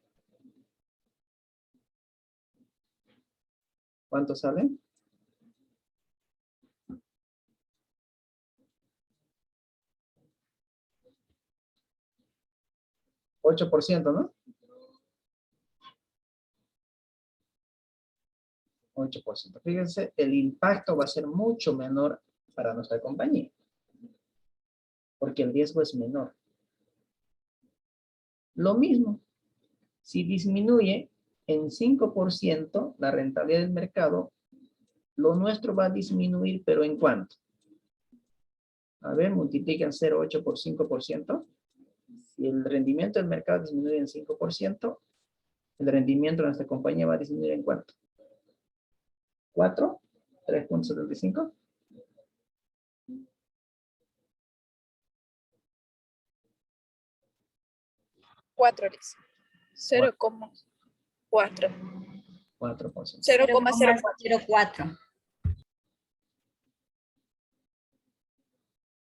¿Cuánto sale? 8%, ¿no? 8%. Fíjense, el impacto va a ser mucho menor para nuestra compañía, porque el riesgo es menor. Lo mismo, si disminuye en 5% la rentabilidad del mercado, lo nuestro va a disminuir, pero ¿en cuánto? A ver, multiplican 0.8 por 5%. Si el rendimiento del mercado disminuye en 5%, el rendimiento de nuestra compañía va a disminuir ¿en cuánto? 4, 3.75. 4, 0,4. 4%. 0,04. 0,04.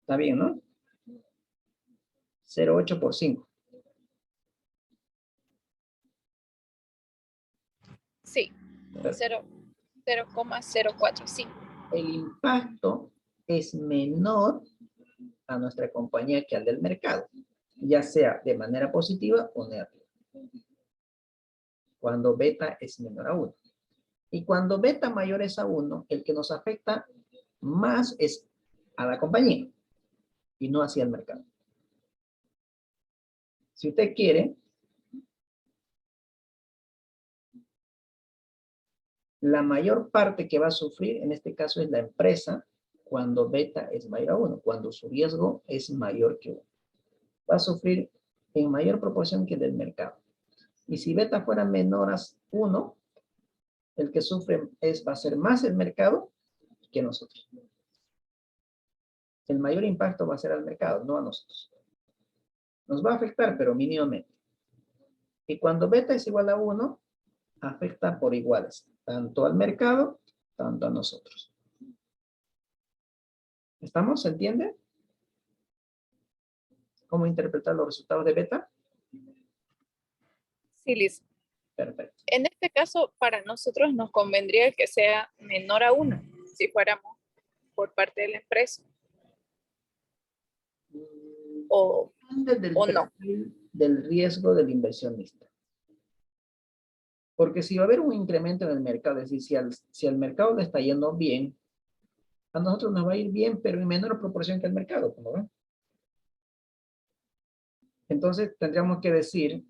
Está bien, ¿no? 0.8 por 5. Sí, 0,04, sí. El impacto es menor a nuestra compañía que al del mercado, ya sea de manera positiva o negativa. Cuando beta es menor a 1. Y cuando beta mayor es a 1, el que nos afecta más es a la compañía y no hacia el mercado. Si usted quiere, la mayor parte que va a sufrir, en este caso, es la empresa cuando beta es mayor a 1, cuando su riesgo es mayor que 1. Va a sufrir en mayor proporción que del mercado. Y si beta fuera menor a 1, el que sufre va a ser más el mercado que nosotros. El mayor impacto va a ser al mercado, no a nosotros. Nos va a afectar, pero mínimamente. Y cuando beta es igual a 1, afecta por iguales, tanto al mercado, tanto a nosotros. ¿Estamos? ¿Se entiende? ¿Cómo interpretar los resultados de beta? Sí, Liz. Perfecto. En este caso, para nosotros nos convendría que sea menor a 1, si fuéramos por parte de la empresa. O Depende del o no. perfil del riesgo del inversionista. Porque si va a haber un incremento en el mercado, es decir, si al mercado le está yendo bien, a nosotros nos va a ir bien, pero en menor proporción que al mercado, como ven. Entonces tendríamos que decir,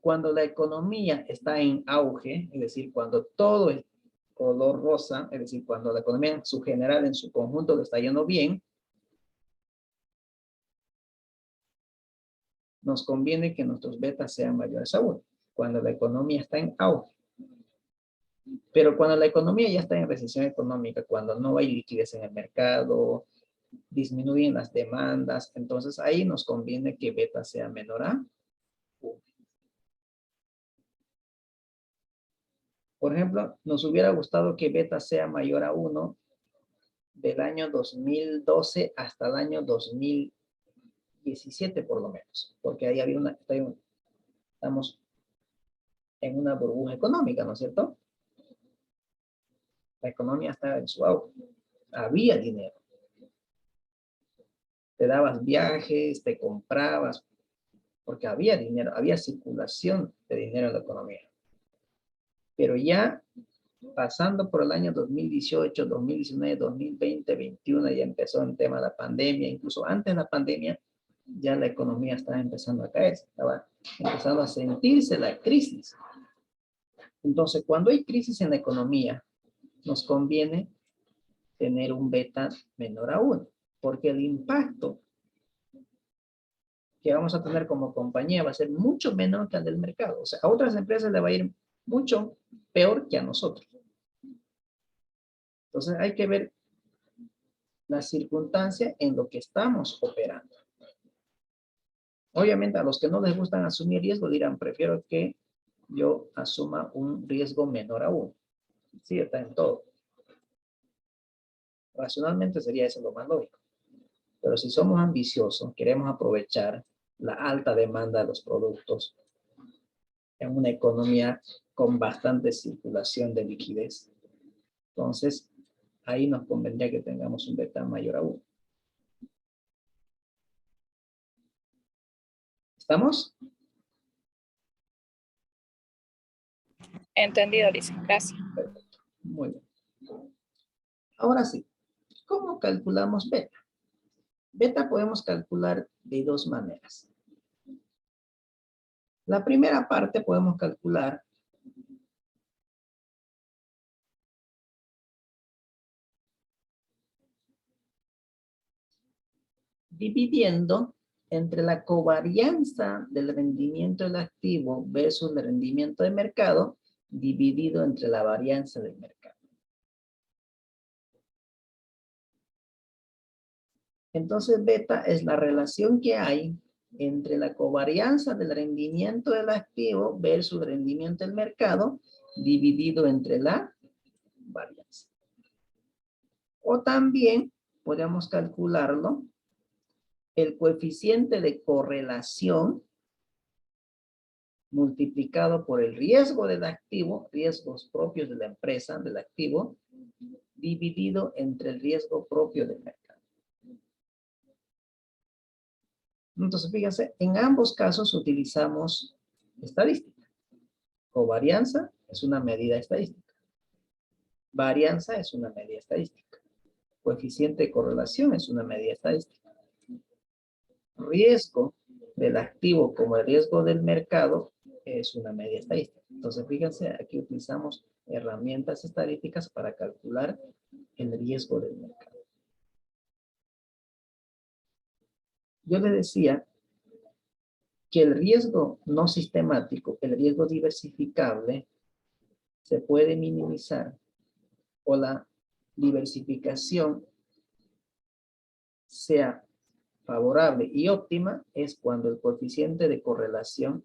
cuando la economía está en auge, es decir, cuando todo es color rosa, es decir, cuando la economía en su general, en su conjunto, le está yendo bien, nos conviene que nuestros betas sean mayores a 1, cuando la economía está en auge. Pero cuando la economía ya está en recesión económica, cuando no hay liquidez en el mercado, disminuyen las demandas, entonces ahí nos conviene que beta sea menor a 1. Por ejemplo, nos hubiera gustado que beta sea mayor a 1 del año 2012 hasta el año 2017 por lo menos, porque ahí había estamos en una burbuja económica, ¿no es cierto? La economía estaba en su auge, había dinero. te dabas viajes, te comprabas, porque había dinero, había circulación de dinero en la economía. Pero ya pasando por el año 2018, 2019, 2020, 2021, ya empezó el tema de la pandemia, incluso antes de la pandemia, ya la economía estaba empezando a caer, estaba empezando a sentirse la crisis. Entonces, cuando hay crisis en la economía, nos conviene tener un beta menor a 1, porque el impacto que vamos a tener como compañía va a ser mucho menor que el del mercado. O sea, a otras empresas le va a ir mucho peor que a nosotros. Entonces hay que ver la circunstancia en lo que estamos operando. Obviamente a los que no les gustan asumir riesgo dirán, prefiero que yo asuma un riesgo menor a 1. Sí, está en todo. Racionalmente sería eso lo más lógico. Pero si somos ambiciosos, queremos aprovechar la alta demanda de los productos en una economía con bastante circulación de liquidez. Entonces, ahí nos convendría que tengamos un beta mayor a 1. ¿Estamos? Entendido, Lisa. Gracias. Perfecto. Muy bien. Ahora sí, ¿cómo calculamos beta? Beta podemos calcular de 2 maneras. La primera parte podemos calcular dividiendo entre la covarianza del rendimiento del activo versus el rendimiento de mercado, dividido entre la varianza del mercado. Entonces, beta es la relación que hay entre la covarianza del rendimiento del activo versus el rendimiento del mercado, dividido entre la varianza. O también podemos calcularlo, el coeficiente de correlación multiplicado por el riesgo del activo, riesgos propios de la empresa, del activo, dividido entre el riesgo propio del mercado. Entonces, fíjense, en ambos casos utilizamos estadística. Covarianza es una medida estadística. Varianza es una medida estadística. Coeficiente de correlación es una medida estadística. Riesgo del activo como el riesgo del mercado es una medida estadística. Entonces, fíjense, aquí utilizamos herramientas estadísticas para calcular el riesgo del mercado. Yo les decía que el riesgo no sistemático, el riesgo diversificable, se puede minimizar o la diversificación sea favorable y óptima es cuando el coeficiente de correlación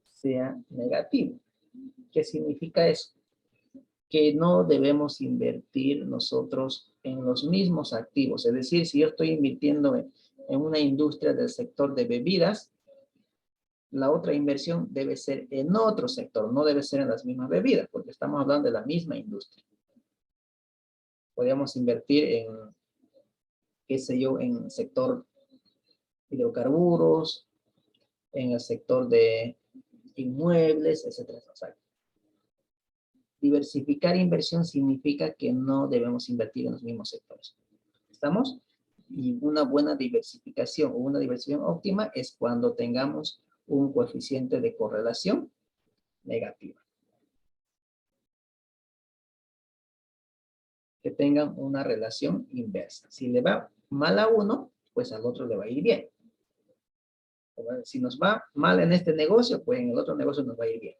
sea negativo. ¿Qué significa eso? Que no debemos invertir nosotros en los mismos activos. Es decir, si yo estoy invirtiendo en una industria del sector de bebidas, la otra inversión debe ser en otro sector, no debe ser en las mismas bebidas, porque estamos hablando de la misma industria. Podríamos invertir en, qué sé yo, en el sector hidrocarburos, en el sector de inmuebles, etcétera. O sea, diversificar inversión significa que no debemos invertir en los mismos sectores. ¿Estamos? Y una buena diversificación o una diversificación óptima es cuando tengamos un coeficiente de correlación negativa. Que tengan una relación inversa. Si le va mal a uno, pues al otro le va a ir bien. Si nos va mal en este negocio, pues en el otro negocio nos va a ir bien.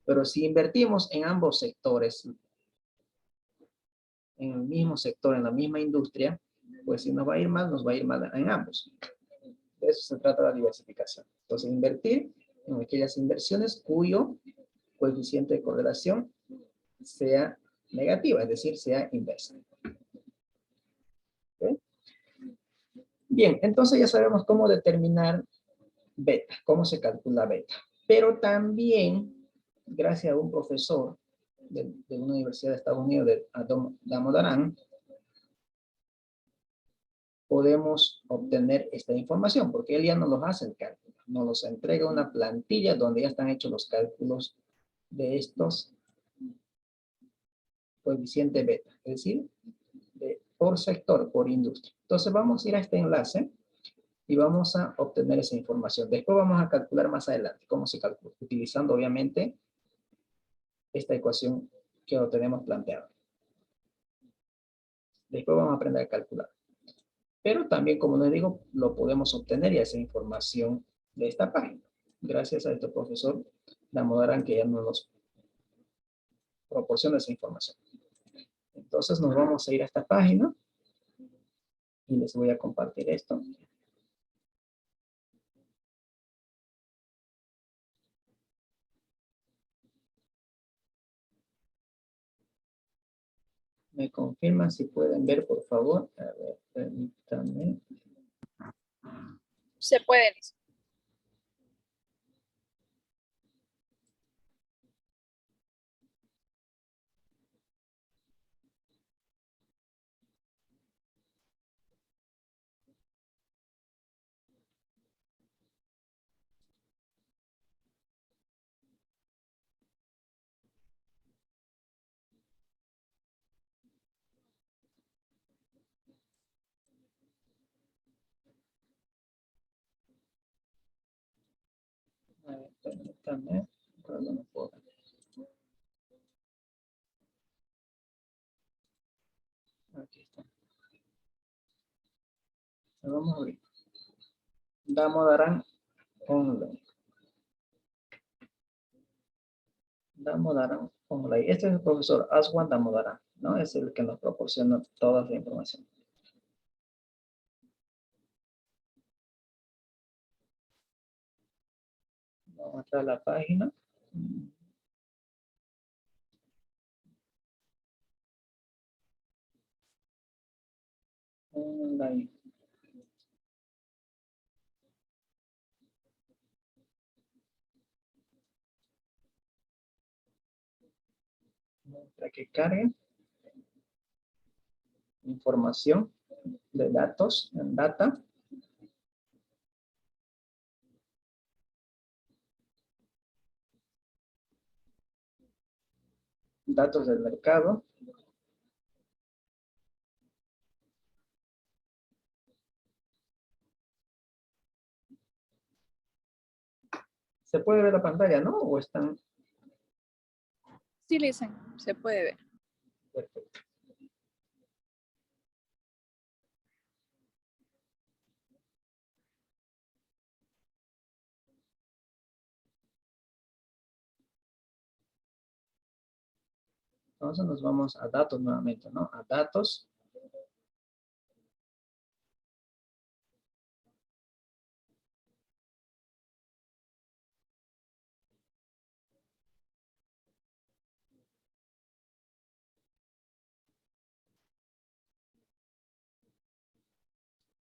Pero si invertimos en ambos sectores, en el mismo sector, en la misma industria, pues si nos va a ir mal, nos va a ir mal en ambos. De eso se trata la diversificación. Entonces, invertir en aquellas inversiones cuyo coeficiente de correlación sea negativa, es decir, sea inversa. ¿Okay? Bien, entonces ya sabemos cómo determinar beta, cómo se calcula beta. Pero también, gracias a un profesor de una universidad de Estados Unidos, de Damodaran, podemos obtener esta información, porque él ya no los hace el cálculo, nos los entrega una plantilla donde ya están hechos los cálculos de estos coeficientes beta, es decir, por sector, por industria. Entonces vamos a ir a este enlace y vamos a obtener esa información. Después vamos a calcular más adelante cómo se calcula, utilizando obviamente esta ecuación que lo tenemos planteado. Después vamos a aprender a calcular. Pero también, como les digo, lo podemos obtener y esa información de esta página. Gracias a este profesor Damodaran que ya nos proporciona esa información. Entonces nos vamos a ir a esta página y les voy a compartir esto. Me confirman si pueden ver, por favor. A ver, permítanme. Se puede, Lisa. A ver, permítanme. Pero no puedo. Aquí está. Vamos a abrir. Damodaran online. Damodaran online. Este es el profesor Aswan Damodaran, ¿no? Es el que nos proporciona toda la información. Vamos a entrar a la página. Online. Para que cargue información de datos en data. Datos del mercado. Se puede ver la pantalla, ¿no? ¿O están? Sí, Lisa, se puede ver. Perfecto. Entonces nos vamos a datos nuevamente, ¿no? A datos.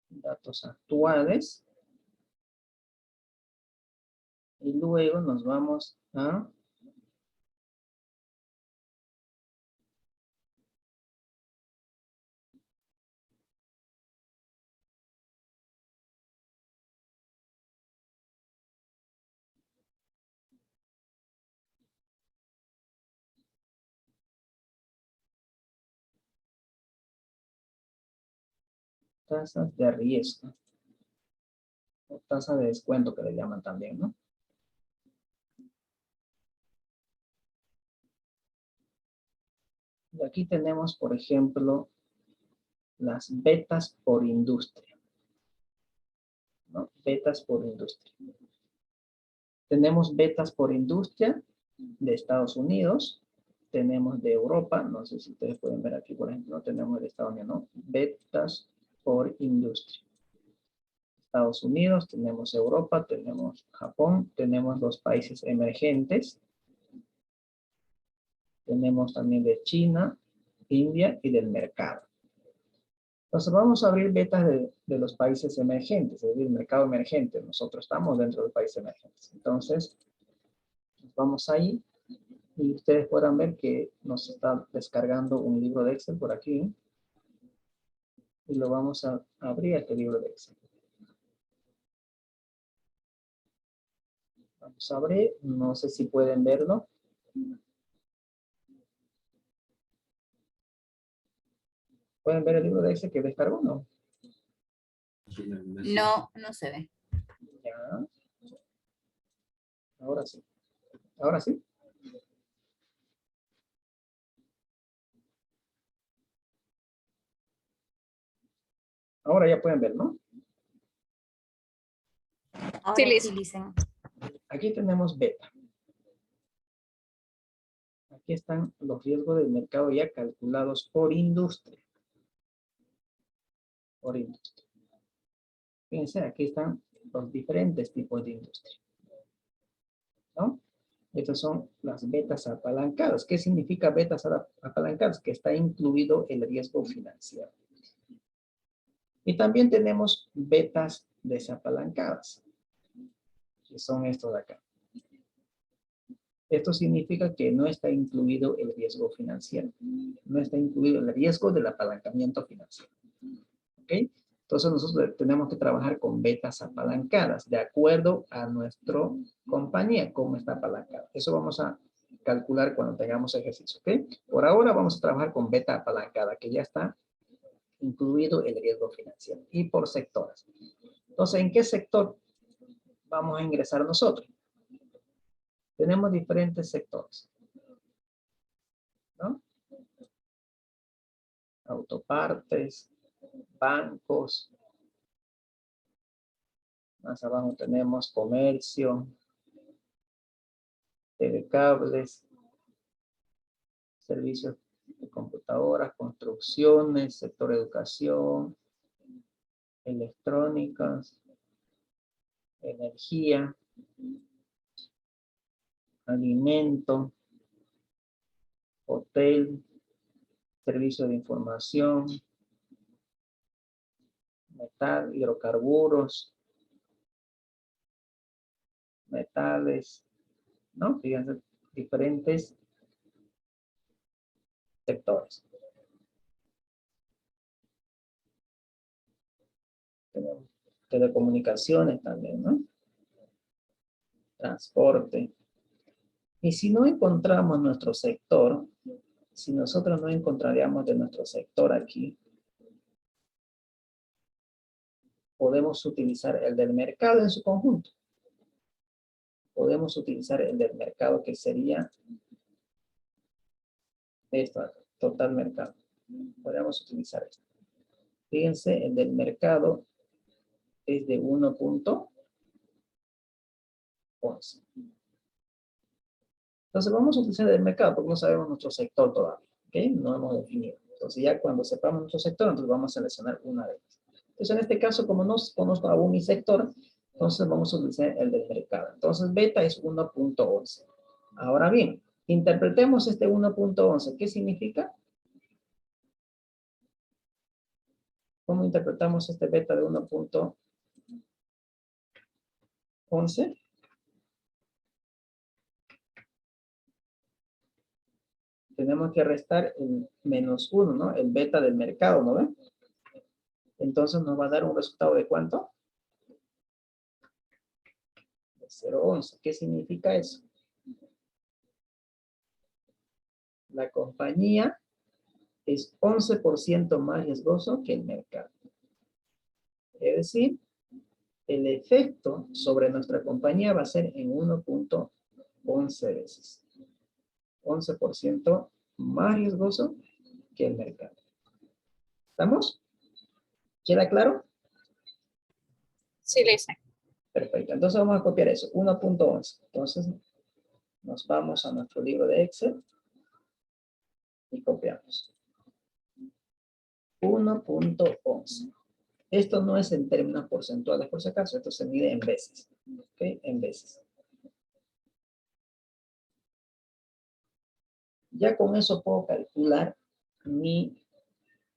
Datos actuales. Y luego nos vamos a tasas de riesgo. O tasa de descuento que le llaman también, ¿no? Y aquí tenemos, por ejemplo, las betas por industria, ¿no? Betas por industria. Tenemos betas por industria de Estados Unidos, tenemos de Europa, no sé si ustedes pueden ver aquí, por ejemplo, tenemos de Estados Unidos, ¿no? Betas por industria. Estados Unidos, tenemos Europa, tenemos Japón, tenemos los países emergentes, tenemos también de China, India y del mercado. Entonces vamos a abrir betas de los países emergentes, es decir, el mercado emergente. Nosotros estamos dentro del país emergente. Entonces, nos vamos ahí y ustedes podrán ver que nos está descargando un libro de Excel por aquí. Y lo vamos a abrir este libro de Excel. Vamos a abrir, no sé si pueden verlo. ¿Pueden ver el libro de Excel que descargó o no? No, no se ve. Ya. Ahora sí. Ahora sí. Ahora ya pueden ver, ¿no? Ahora Sí, sí, Licen. Aquí tenemos beta. Aquí están los riesgos del mercado ya calculados por industria. Por industria. Fíjense, aquí están los diferentes tipos de industria. ¿No? Estas son las betas apalancadas. ¿Qué significa betas apalancadas? Que está incluido el riesgo financiero. Y también tenemos betas desapalancadas, que son estos de acá. Esto significa que no está incluido el riesgo financiero. No está incluido el riesgo del apalancamiento financiero. ¿Ok? Entonces nosotros tenemos que trabajar con betas apalancadas, de acuerdo a nuestra compañía, cómo está apalancada. Eso vamos a calcular cuando tengamos ejercicio. ¿Ok? Por ahora vamos a trabajar con beta apalancada, que ya está incluido el riesgo financiero. Y por sectores. Entonces, ¿en qué sector vamos a ingresar nosotros? Tenemos diferentes sectores, ¿no? Autopartes, bancos, más abajo tenemos comercio, telecables, servicios de computadoras, construcciones, sector educación, electrónicas, energía, alimento, hotel, servicio de información, metal, hidrocarburos, metales, ¿no? Fíjense, diferentes sectores. Tenemos telecomunicaciones también, ¿no? Transporte. Y si no encontramos nuestro sector, si nosotros no encontraríamos de nuestro sector aquí, podemos utilizar el del mercado en su conjunto. Podemos utilizar el del mercado que sería esto, total mercado. Podríamos utilizar esto. Fíjense, el del mercado es de 1.11. Entonces vamos a utilizar el mercado porque no sabemos nuestro sector todavía. ¿Ok? No hemos definido. Entonces ya cuando sepamos nuestro sector, entonces vamos a seleccionar una de ellas. Entonces en este caso, como no conozco aún mi sector, entonces vamos a utilizar el del mercado. Entonces beta es 1.11. Ahora bien, interpretemos este 1.11. ¿Qué significa? ¿Cómo interpretamos este beta de 1.11? Tenemos que restar el -1, ¿no? El beta del mercado, ¿no ven? Entonces nos va a dar un resultado de ¿cuánto? De 0.11. ¿Qué significa eso? La compañía es 11% más riesgoso que el mercado. Es decir, el efecto sobre nuestra compañía va a ser en 1.11 veces. 11% más riesgoso que el mercado. ¿Estamos? ¿Queda claro? Sí, Lisa. Perfecto. Entonces vamos a copiar eso. 1.11. Entonces nos vamos a nuestro libro de Excel y copiamos. 1.11. Esto no es en términos porcentuales, por si acaso. Esto se mide en veces. ¿Ok? En veces. Ya con eso puedo calcular mi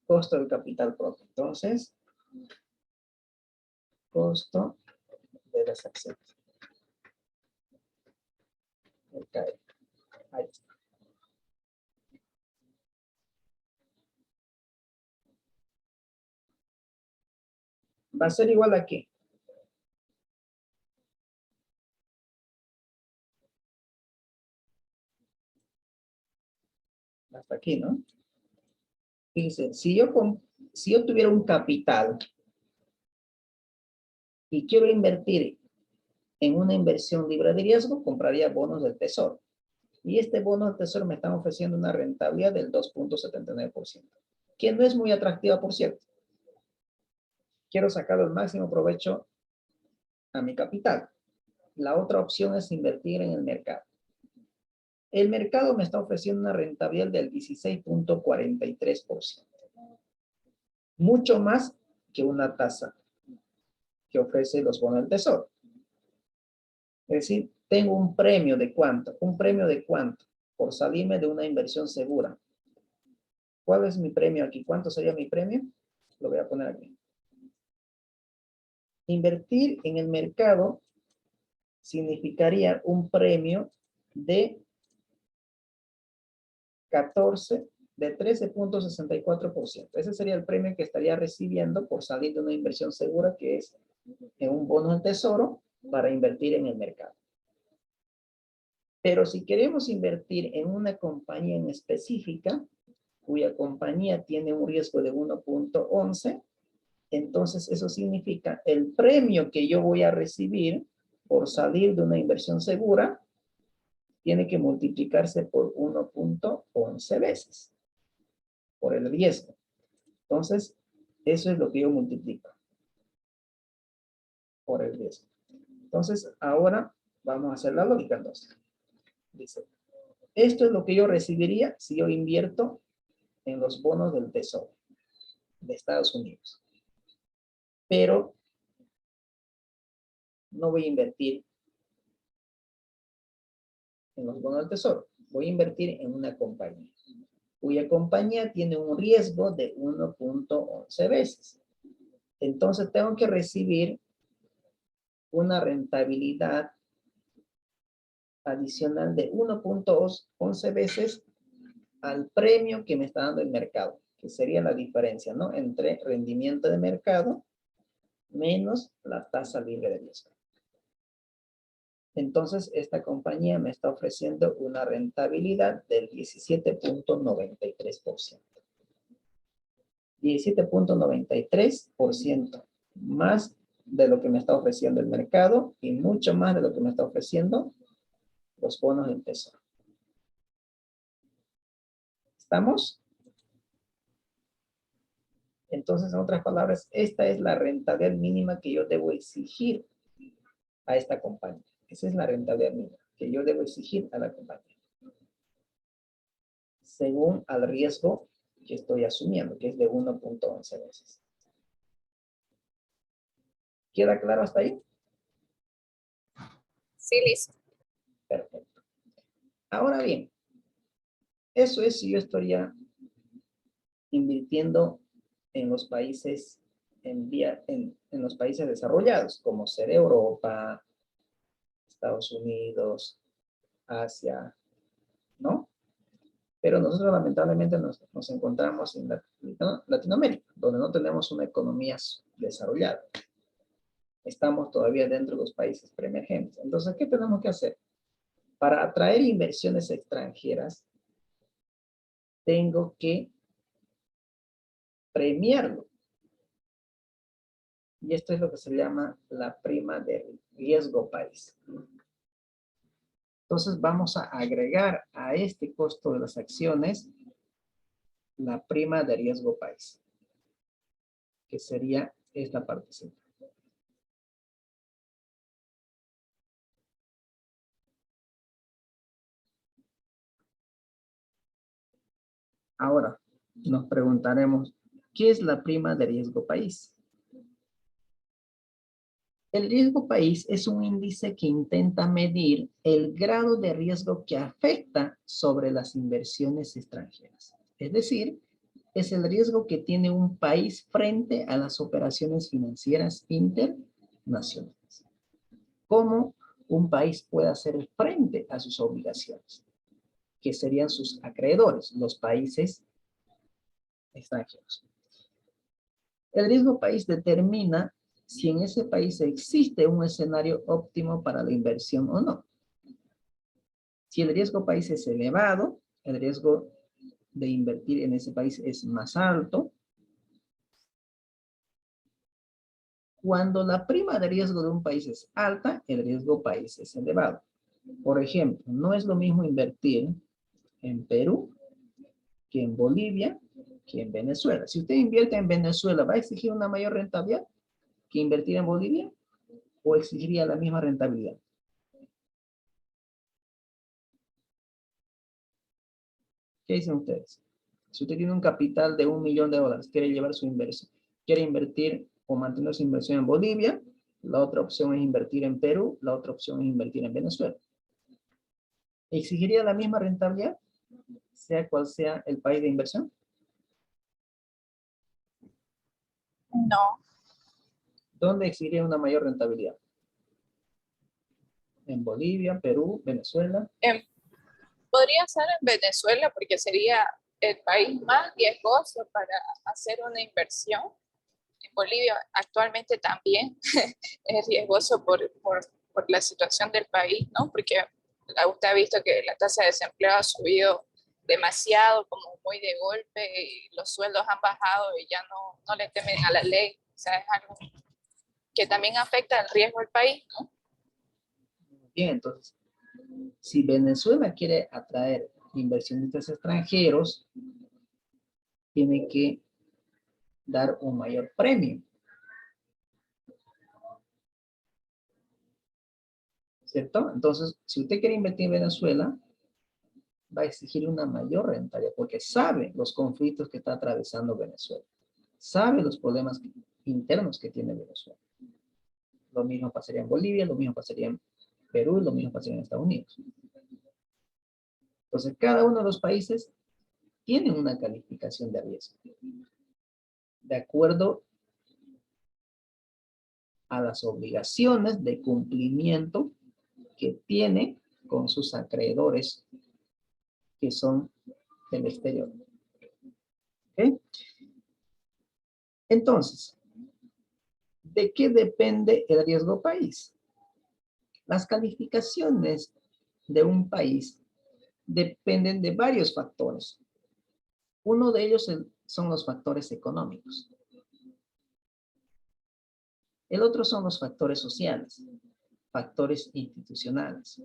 costo del capital propio. Entonces, costo de las acciones. Okay. Ahí está. Va a ser igual a ¿qué? Hasta aquí, ¿no? Fíjense, si yo tuviera un capital y quiero invertir en una inversión libre de riesgo, compraría bonos del tesoro. Y este bono del tesoro me están ofreciendo una rentabilidad del 2.79%, que no es muy atractiva, por cierto. Quiero sacar el máximo provecho a mi capital. La otra opción es invertir en el mercado. El mercado me está ofreciendo una rentabilidad del 16.43%. Mucho más que una tasa que ofrece los bonos del tesoro. Es decir, tengo un premio de cuánto. ¿Un premio de cuánto? Por salirme de una inversión segura. ¿Cuál es mi premio aquí? ¿Cuánto sería mi premio? Lo voy a poner aquí. Invertir en el mercado significaría un premio de 13.64%. Ese sería el premio que estaría recibiendo por salir de una inversión segura, que es en un bono del tesoro para invertir en el mercado. Pero si queremos invertir en una compañía en específica, cuya compañía tiene un riesgo de 1.11, entonces eso significa el premio que yo voy a recibir por salir de una inversión segura tiene que multiplicarse por 1.11 veces por el riesgo. Entonces, eso es lo que yo multiplico por el riesgo. Entonces, ahora vamos a hacer la lógica entonces. Dice, esto es lo que yo recibiría si yo invierto en los bonos del Tesoro de Estados Unidos. Pero no voy a invertir en los bonos del Tesoro. Voy a invertir en una compañía, cuya compañía tiene un riesgo de 1.11 veces. Entonces tengo que recibir una rentabilidad adicional de 1.11 veces al premio que me está dando el mercado, que sería la diferencia, ¿no? Entre rendimiento de mercado menos la tasa libre de riesgo. Entonces, esta compañía me está ofreciendo una rentabilidad del 17.93%. 17.93% más de lo que me está ofreciendo el mercado y mucho más de lo que me está ofreciendo los bonos del tesoro. ¿Estamos? Entonces, en otras palabras, esta es la rentabilidad mínima que yo debo exigir a esta compañía. Esa es la rentabilidad mínima que yo debo exigir a la compañía, según al riesgo que estoy asumiendo, que es de 1.11 veces. ¿Queda claro hasta ahí? Sí, listo. Perfecto. Ahora bien, eso es si yo estaría invirtiendo en los países en los países desarrollados, como ser Europa, Estados Unidos, Asia, ¿no? Pero nosotros lamentablemente nos encontramos en Latinoamérica, donde no tenemos una economía desarrollada. Estamos todavía dentro de los países preemergentes. Entonces, ¿qué tenemos que hacer? Para atraer inversiones extranjeras, tengo que premiarlo. Y esto es lo que se llama la prima de riesgo país. Entonces vamos a agregar a este costo de las acciones la prima de riesgo país, que sería esta partecita. Ahora nos preguntaremos, ¿qué es la prima de riesgo país? El riesgo país es un índice que intenta medir el grado de riesgo que afecta sobre las inversiones extranjeras. Es decir, es el riesgo que tiene un país frente a las operaciones financieras internacionales. ¿Cómo un país puede hacer frente a sus obligaciones? Que serían sus acreedores, los países extranjeros. El riesgo país determina si en ese país existe un escenario óptimo para la inversión o no. Si el riesgo país es elevado, el riesgo de invertir en ese país es más alto. Cuando la prima de riesgo de un país es alta, el riesgo país es elevado. Por ejemplo, no es lo mismo invertir en Perú que en Bolivia que en Venezuela. Si usted invierte en Venezuela, ¿va a exigir una mayor rentabilidad que invertir en Bolivia? ¿O exigiría la misma rentabilidad? ¿Qué dicen ustedes? Si usted tiene un capital de $1 millón, quiere llevar su inversión, quiere invertir o mantener su inversión en Bolivia, la otra opción es invertir en Perú, la otra opción es invertir en Venezuela. ¿Exigiría la misma rentabilidad, sea cual sea el país de inversión? No. ¿Dónde exigiría una mayor rentabilidad? ¿En Bolivia, Perú, Venezuela? Podría ser en Venezuela porque sería el país más riesgoso para hacer una inversión. En Bolivia actualmente también es riesgoso por la situación del país, ¿no? Porque usted ha visto que la tasa de desempleo ha subido demasiado, como muy de golpe, y los sueldos han bajado y ya no le temen a la ley. O sea, es algo que también afecta el riesgo del país, ¿no? Bien, entonces, si Venezuela quiere atraer inversionistas extranjeros, tiene que dar un mayor premio. ¿Cierto? Entonces, si usted quiere invertir en Venezuela, va a exigir una mayor rentabilidad porque sabe los conflictos que está atravesando Venezuela. Sabe los problemas internos que tiene Venezuela. Lo mismo pasaría en Bolivia, lo mismo pasaría en Perú y lo mismo pasaría en Estados Unidos. Entonces, cada uno de los países tiene una calificación de riesgo. De acuerdo a las obligaciones de cumplimiento que tiene con sus acreedores que son del exterior. ¿Okay? Entonces, ¿de qué depende el riesgo país? Las calificaciones de un país dependen de varios factores. Uno de ellos son los factores económicos. El otro son los factores sociales, factores institucionales.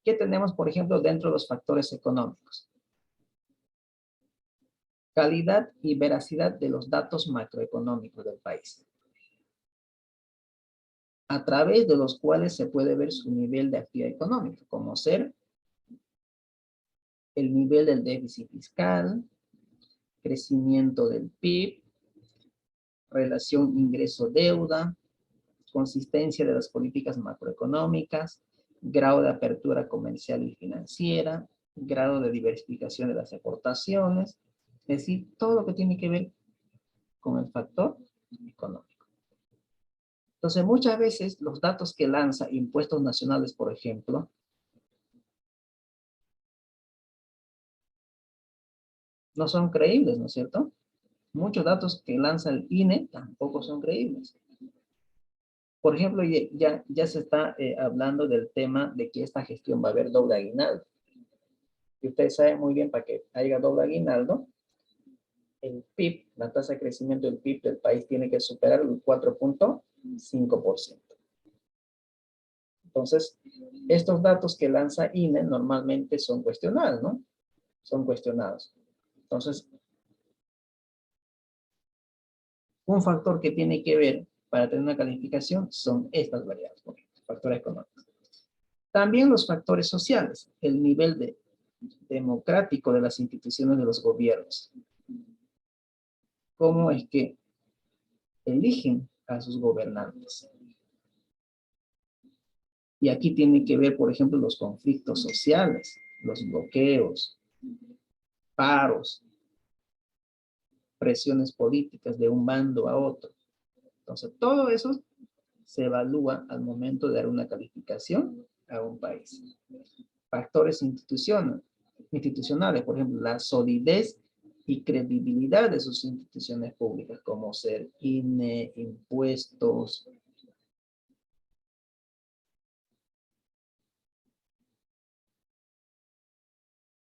¿Qué tenemos, por ejemplo, dentro de los factores económicos? Calidad y veracidad de los datos macroeconómicos del país, a través de los cuales se puede ver su nivel de actividad económica, como ser el nivel del déficit fiscal, crecimiento del PIB, relación ingreso-deuda, consistencia de las políticas macroeconómicas, grado de apertura comercial y financiera, grado de diversificación de las exportaciones, es decir, todo lo que tiene que ver con el factor económico. Entonces, muchas veces los datos que lanza Impuestos Nacionales, por ejemplo, no son creíbles, ¿no es cierto? Muchos datos que lanza el INE tampoco son creíbles. Por ejemplo, ya se está hablando del tema de que esta gestión va a haber doble aguinaldo. Y ustedes saben muy bien, para que haya doble aguinaldo, el PIB, la tasa de crecimiento del PIB del país tiene que superar el 4.5%. Entonces, estos datos que lanza INE normalmente son cuestionados, ¿no? Son cuestionados. Entonces, un factor que tiene que ver para tener una calificación son estas variables, factores económicos. También los factores sociales, el nivel democrático de las instituciones de los gobiernos. ¿Cómo es que eligen a sus gobernantes? Y aquí tiene que ver, por ejemplo, los conflictos sociales, los bloqueos, paros, presiones políticas de un bando a otro. Entonces, todo eso se evalúa al momento de dar una calificación a un país. Factores institucionales, por ejemplo, la solidez y credibilidad de sus instituciones públicas, como ser INE, impuestos.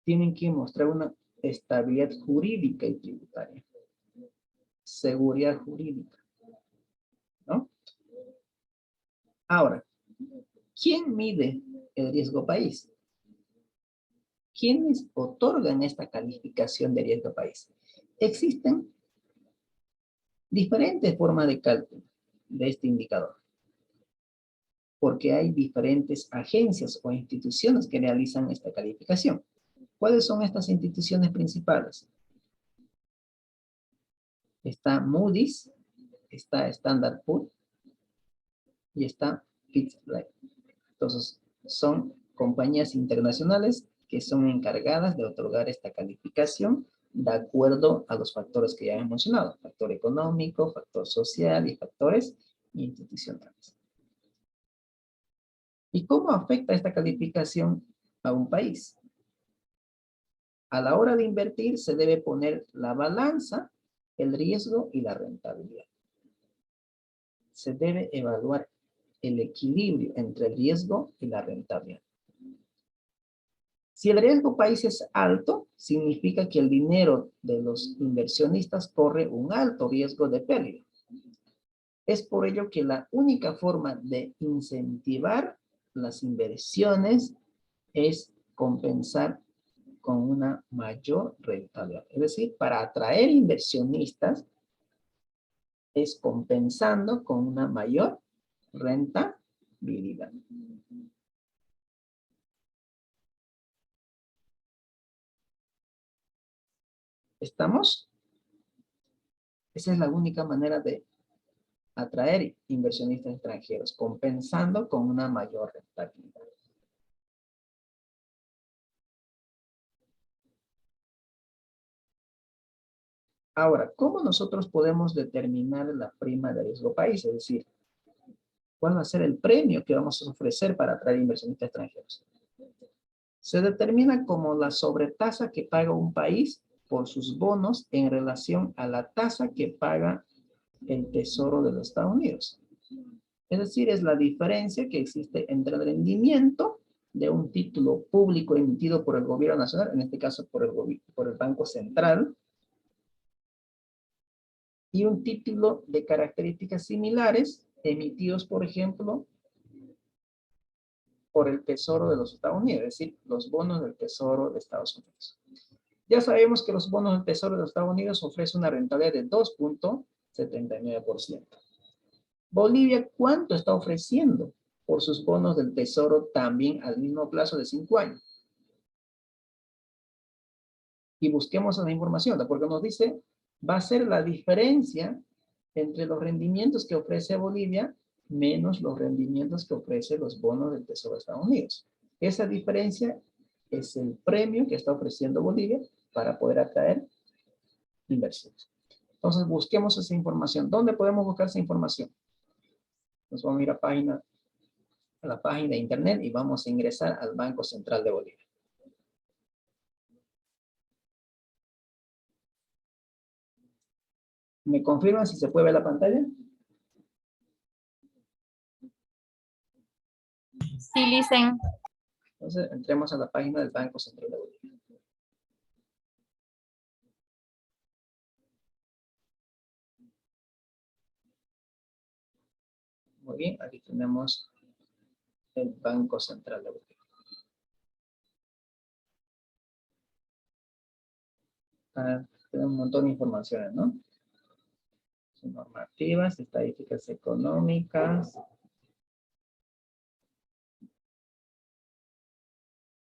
Tienen que mostrar una estabilidad jurídica y tributaria. Seguridad jurídica, ¿no? Ahora, ¿quién mide el riesgo país? ¿Quiénes otorgan esta calificación de riesgo país? Existen diferentes formas de cálculo de este indicador, porque hay diferentes agencias o instituciones que realizan esta calificación. ¿Cuáles son estas instituciones principales? Está Moody's, está Standard Poor's y está Fitch Ratings. Entonces, son compañías internacionales que son encargadas de otorgar esta calificación de acuerdo a los factores que ya hemos mencionado: factor económico, factor social y factores institucionales. ¿Y cómo afecta esta calificación a un país? A la hora de invertir se debe poner la balanza, el riesgo y la rentabilidad. Se debe evaluar el equilibrio entre el riesgo y la rentabilidad. Si el riesgo país es alto, significa que el dinero de los inversionistas corre un alto riesgo de pérdida. Es por ello que la única forma de incentivar las inversiones es compensar con una mayor rentabilidad. Es decir, para atraer inversionistas es compensando con una mayor rentabilidad. ¿Estamos? Esa es la única manera de atraer inversionistas extranjeros, compensando con una mayor rentabilidad. Ahora, ¿cómo nosotros podemos determinar la prima de riesgo país? Es decir, ¿cuál va a ser el premio que vamos a ofrecer para atraer inversionistas extranjeros? Se determina como la sobretasa que paga un país por sus bonos en relación a la tasa que paga el Tesoro de los Estados Unidos. Es decir, es la diferencia que existe entre el rendimiento de un título público emitido por el gobierno nacional, en este caso por el Banco Central, y un título de características similares emitidos, por ejemplo, por el Tesoro de los Estados Unidos, es decir, los bonos del Tesoro de Estados Unidos. Ya sabemos que los bonos del Tesoro de los Estados Unidos ofrecen una rentabilidad de 2.79%. Bolivia, ¿cuánto está ofreciendo por sus bonos del Tesoro también al mismo plazo de 5 años? Y busquemos esa información, porque nos dice, va a ser la diferencia entre los rendimientos que ofrece Bolivia menos los rendimientos que ofrecen los bonos del Tesoro de Estados Unidos. Esa diferencia es el premio que está ofreciendo Bolivia para poder atraer inversiones. Entonces busquemos esa información. ¿Dónde podemos buscar esa información? Nos vamos a ir a la página de internet y vamos a ingresar al Banco Central de Bolivia. ¿Me confirman si se puede ver la pantalla? Sí, Licen. Entonces entremos a la página del Banco Central de Bolivia. Muy bien, aquí tenemos el Banco Central de Bolivia. Tenemos un montón de informaciones, ¿no? Normativas, estadísticas económicas.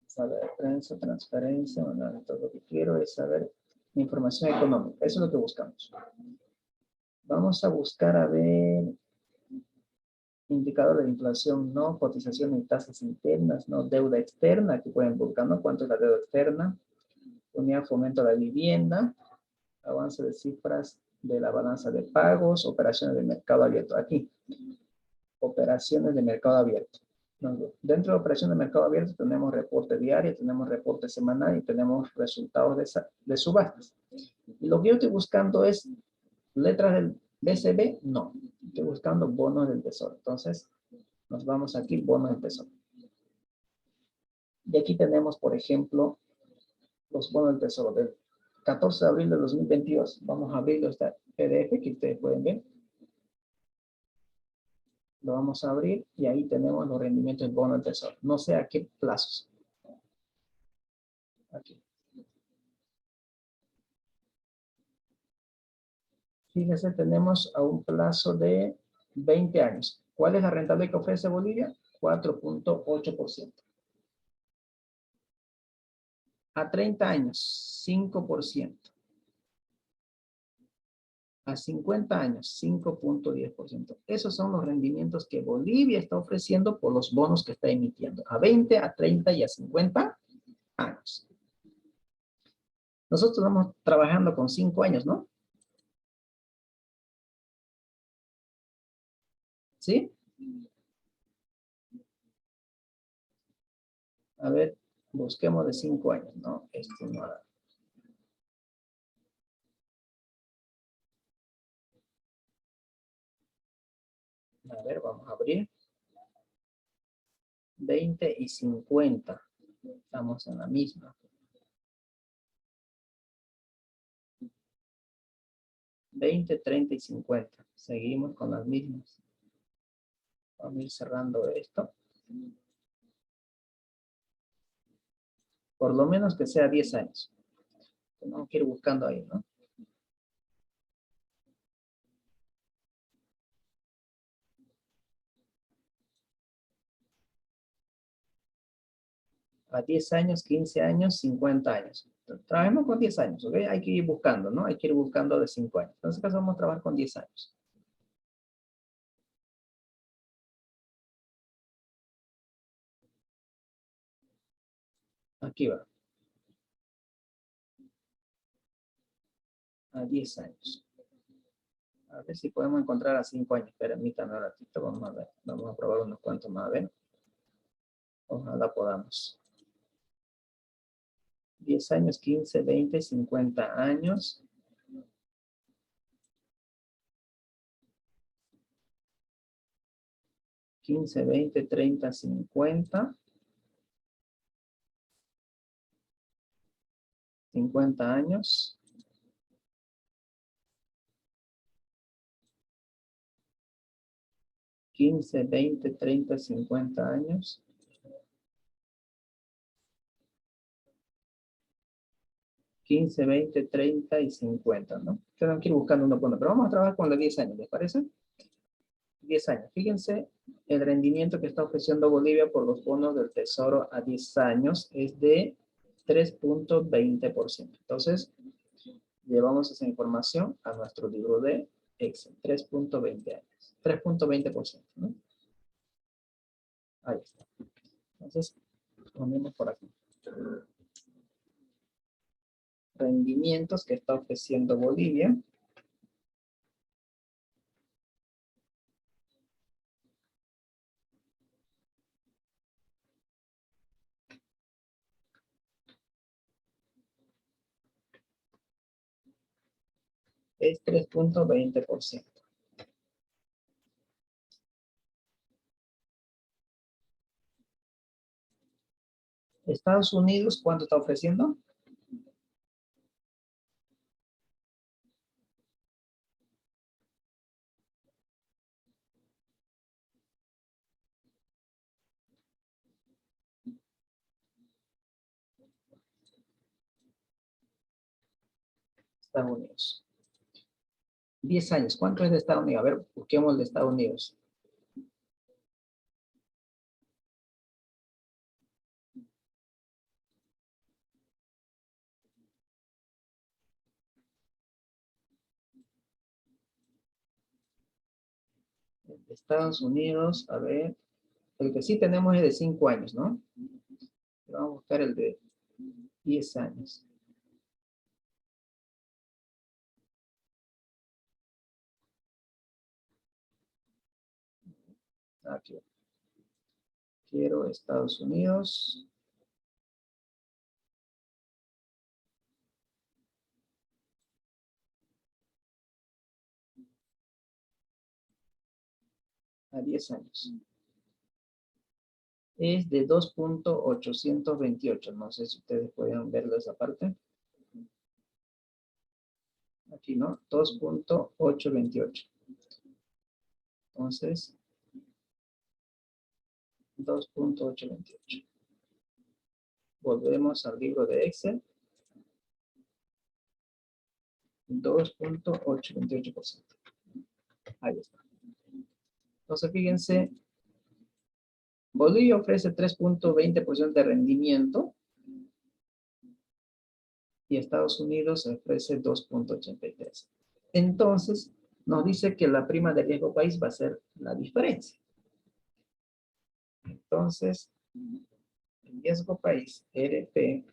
Sala de prensa, transparencia, bueno, todo lo que quiero es saber información económica. Eso es lo que buscamos. Vamos a buscar a ver indicador de inflación, no, cotización y tasas internas, no, deuda externa, aquí pueden buscar, ¿no? ¿Cuánto es la deuda externa? Unidad de fomento a la vivienda, avance de cifras de la balanza de pagos, operaciones de mercado abierto. Aquí, operaciones de mercado abierto. Dentro de operaciones de mercado abierto tenemos reporte diario, tenemos reporte semanal y tenemos resultados de subastas. Y lo que yo estoy buscando es letras del BCB, no. Estoy buscando bonos del tesoro. Entonces, nos vamos aquí, bonos del tesoro. Y aquí tenemos, por ejemplo, los bonos del tesoro del 14 de abril de 2022. Vamos a abrirlo, esta PDF que ustedes pueden ver. Lo vamos a abrir y ahí tenemos los rendimientos del bono del tesoro. No sé a qué plazos. Aquí. Fíjense, tenemos a un plazo de 20 años. ¿Cuál es la rentabilidad que ofrece Bolivia? 4.8%. A 30 años, 5%. A 50 años, 5.10%. Esos son los rendimientos que Bolivia está ofreciendo por los bonos que está emitiendo. A 20, a 30 y a 50 años. Nosotros estamos trabajando con 5 años, ¿no? ¿Sí? A ver, busquemos de 5 años, ¿no? Esto no. A ver, vamos a abrir. 20 y 50. Estamos en la misma. 20, 30 y 50. Seguimos con las mismas. Vamos a ir cerrando esto. Por lo menos que sea 10 años. Tenemos que ir buscando ahí, ¿no? A 10 años, 15 años, 50 años. Trabajemos con 10 años, ¿ok? Hay que ir buscando, ¿no? Hay que ir buscando de 5 años. Entonces, acá vamos a trabajar con 10 años. Aquí va. A 10 años. A ver si podemos encontrar a 5 años. Permítame un ratito, vamos a ver. Vamos a probar unos cuantos más, a ver. Ojalá podamos. 10 años, 15, 20, 50 años. 15, 20, 30, 50. 50 años. 15, 20, 30, 50 años. 15, 20, 30 y 50, ¿no? Tengo que ir buscando uno por uno, pero vamos a trabajar con los 10 años, ¿les parece? 10 años. Fíjense, el rendimiento que está ofreciendo Bolivia por los bonos del Tesoro a 10 años es de 3.20%. Entonces, llevamos esa información a nuestro libro de Excel. 3.20 años. 3.20%, ¿no? Ahí está. Entonces, ponemos por aquí. Rendimientos que está ofreciendo Bolivia. Es 3.20%. Estados Unidos, ¿cuánto está ofreciendo? Estados Unidos. 10 años. ¿Cuánto es de Estados Unidos? A ver, busquemos de Estados Unidos. De Estados Unidos, a ver. El que sí tenemos es de 5 años, ¿no? Vamos a buscar el de 10 años. Aquí. Quiero Estados Unidos. a 10 años. Es de 2.828. No sé si ustedes pueden verlo esa parte. Aquí, ¿no? 2.828. Entonces, 2.828. Volvemos al libro de Excel. 2.828%. Ahí está. Entonces, fíjense, Bolivia ofrece 3.20% de rendimiento y Estados Unidos ofrece 2.83. Entonces, nos dice que la prima de riesgo país va a ser la diferencia. Entonces, el riesgo país, RP,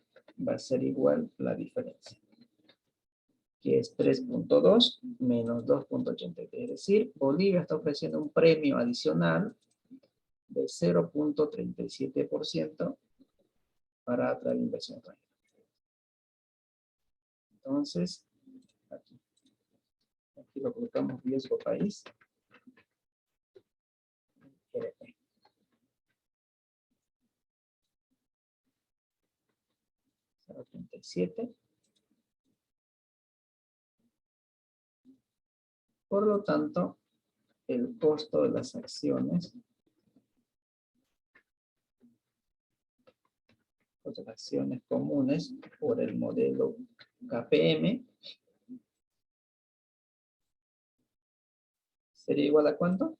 va a ser igual la diferencia, que es 3.2 menos 2.83. Es decir, Bolivia está ofreciendo un premio adicional de 0.37% para atraer inversión extranjera. Entonces, aquí lo colocamos riesgo país. RP. $0.37. Por lo tanto, el costo de las acciones, comunes por el modelo KPM sería igual a ¿cuánto?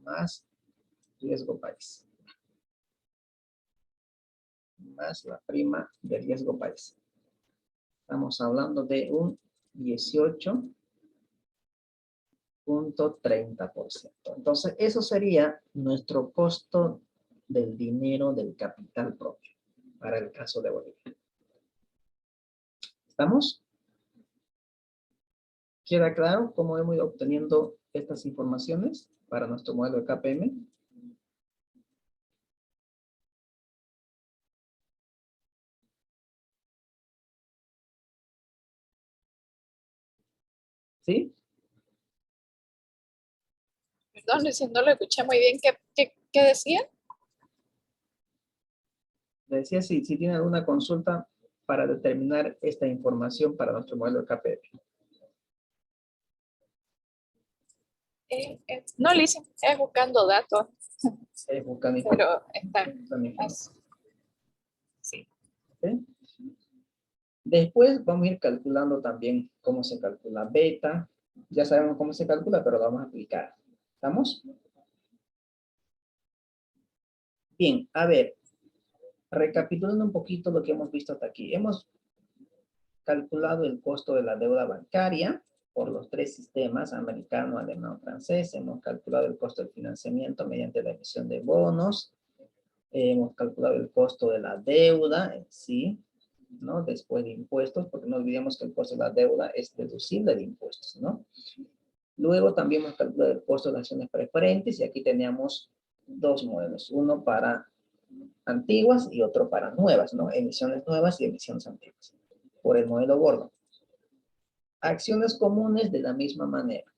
Más riesgo país. Más la prima de riesgo país. Estamos hablando de un 18.30%. Entonces, eso sería nuestro costo del dinero del capital propio para el caso de Bolivia. ¿Estamos? ¿Queda claro cómo hemos ido obteniendo estas informaciones para nuestro modelo de KPM? ¿Sí? Perdón, no lo escuché muy bien. ¿Qué decía? Le decía si tiene alguna consulta para determinar esta información para nuestro modelo de KPM. No, Liz, es buscando datos, Buscando pero está. Sí. ¿Sí? Después vamos a ir calculando también cómo se calcula beta. Ya sabemos cómo se calcula, pero lo vamos a aplicar. ¿Estamos? Bien, a ver. Recapitulando un poquito lo que hemos visto hasta aquí. Hemos calculado el costo de la deuda bancaria por los tres sistemas, americano, alemán, francés. Hemos calculado el costo del financiamiento mediante la emisión de bonos. Hemos calculado el costo de la deuda en sí, ¿no? Después de impuestos, porque no olvidemos que el costo de la deuda es deducible de impuestos, ¿no? Luego también hemos calculado el costo de las acciones preferentes y aquí teníamos dos modelos, uno para antiguas y otro para nuevas, ¿no? Emisiones nuevas y emisiones antiguas, por el modelo Gordon. Acciones comunes de la misma manera,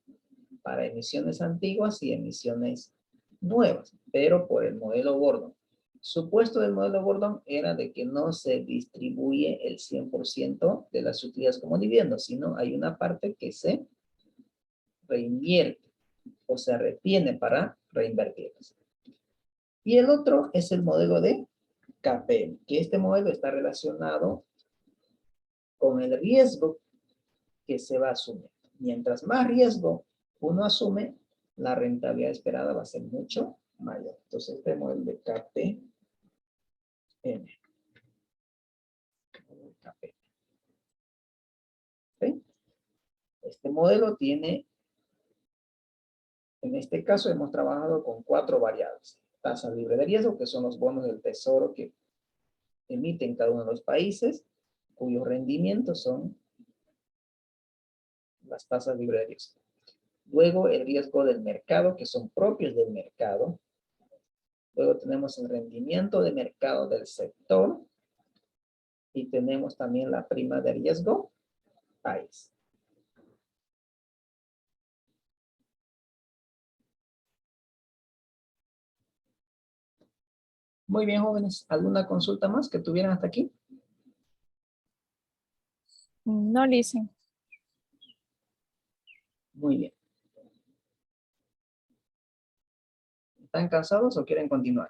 para emisiones antiguas y emisiones nuevas, pero por el modelo Gordon. Supuesto del modelo Gordon era de que no se distribuye el 100% de las utilidades como dividendos, sino hay una parte que se reinvierte o se retiene para reinvertirlas. Y el otro es el modelo de KPM, que este modelo está relacionado con el riesgo que se va a asumir. Mientras más riesgo uno asume, la rentabilidad esperada va a ser mucho mayor. Entonces, este modelo de KPM. ¿Sí? Este modelo tiene, en este caso hemos trabajado con 4 variables. Tasa libre de riesgo, que son los bonos del tesoro que emiten cada uno de los países, cuyos rendimientos son las tasas libres de riesgo. Luego el riesgo del mercado, que son propios del mercado. Luego tenemos el rendimiento de mercado del sector. Y tenemos también la prima de riesgo país. Muy bien, jóvenes. ¿Alguna consulta más que tuvieran hasta aquí? No, listen. Muy bien. ¿Están cansados o quieren continuar?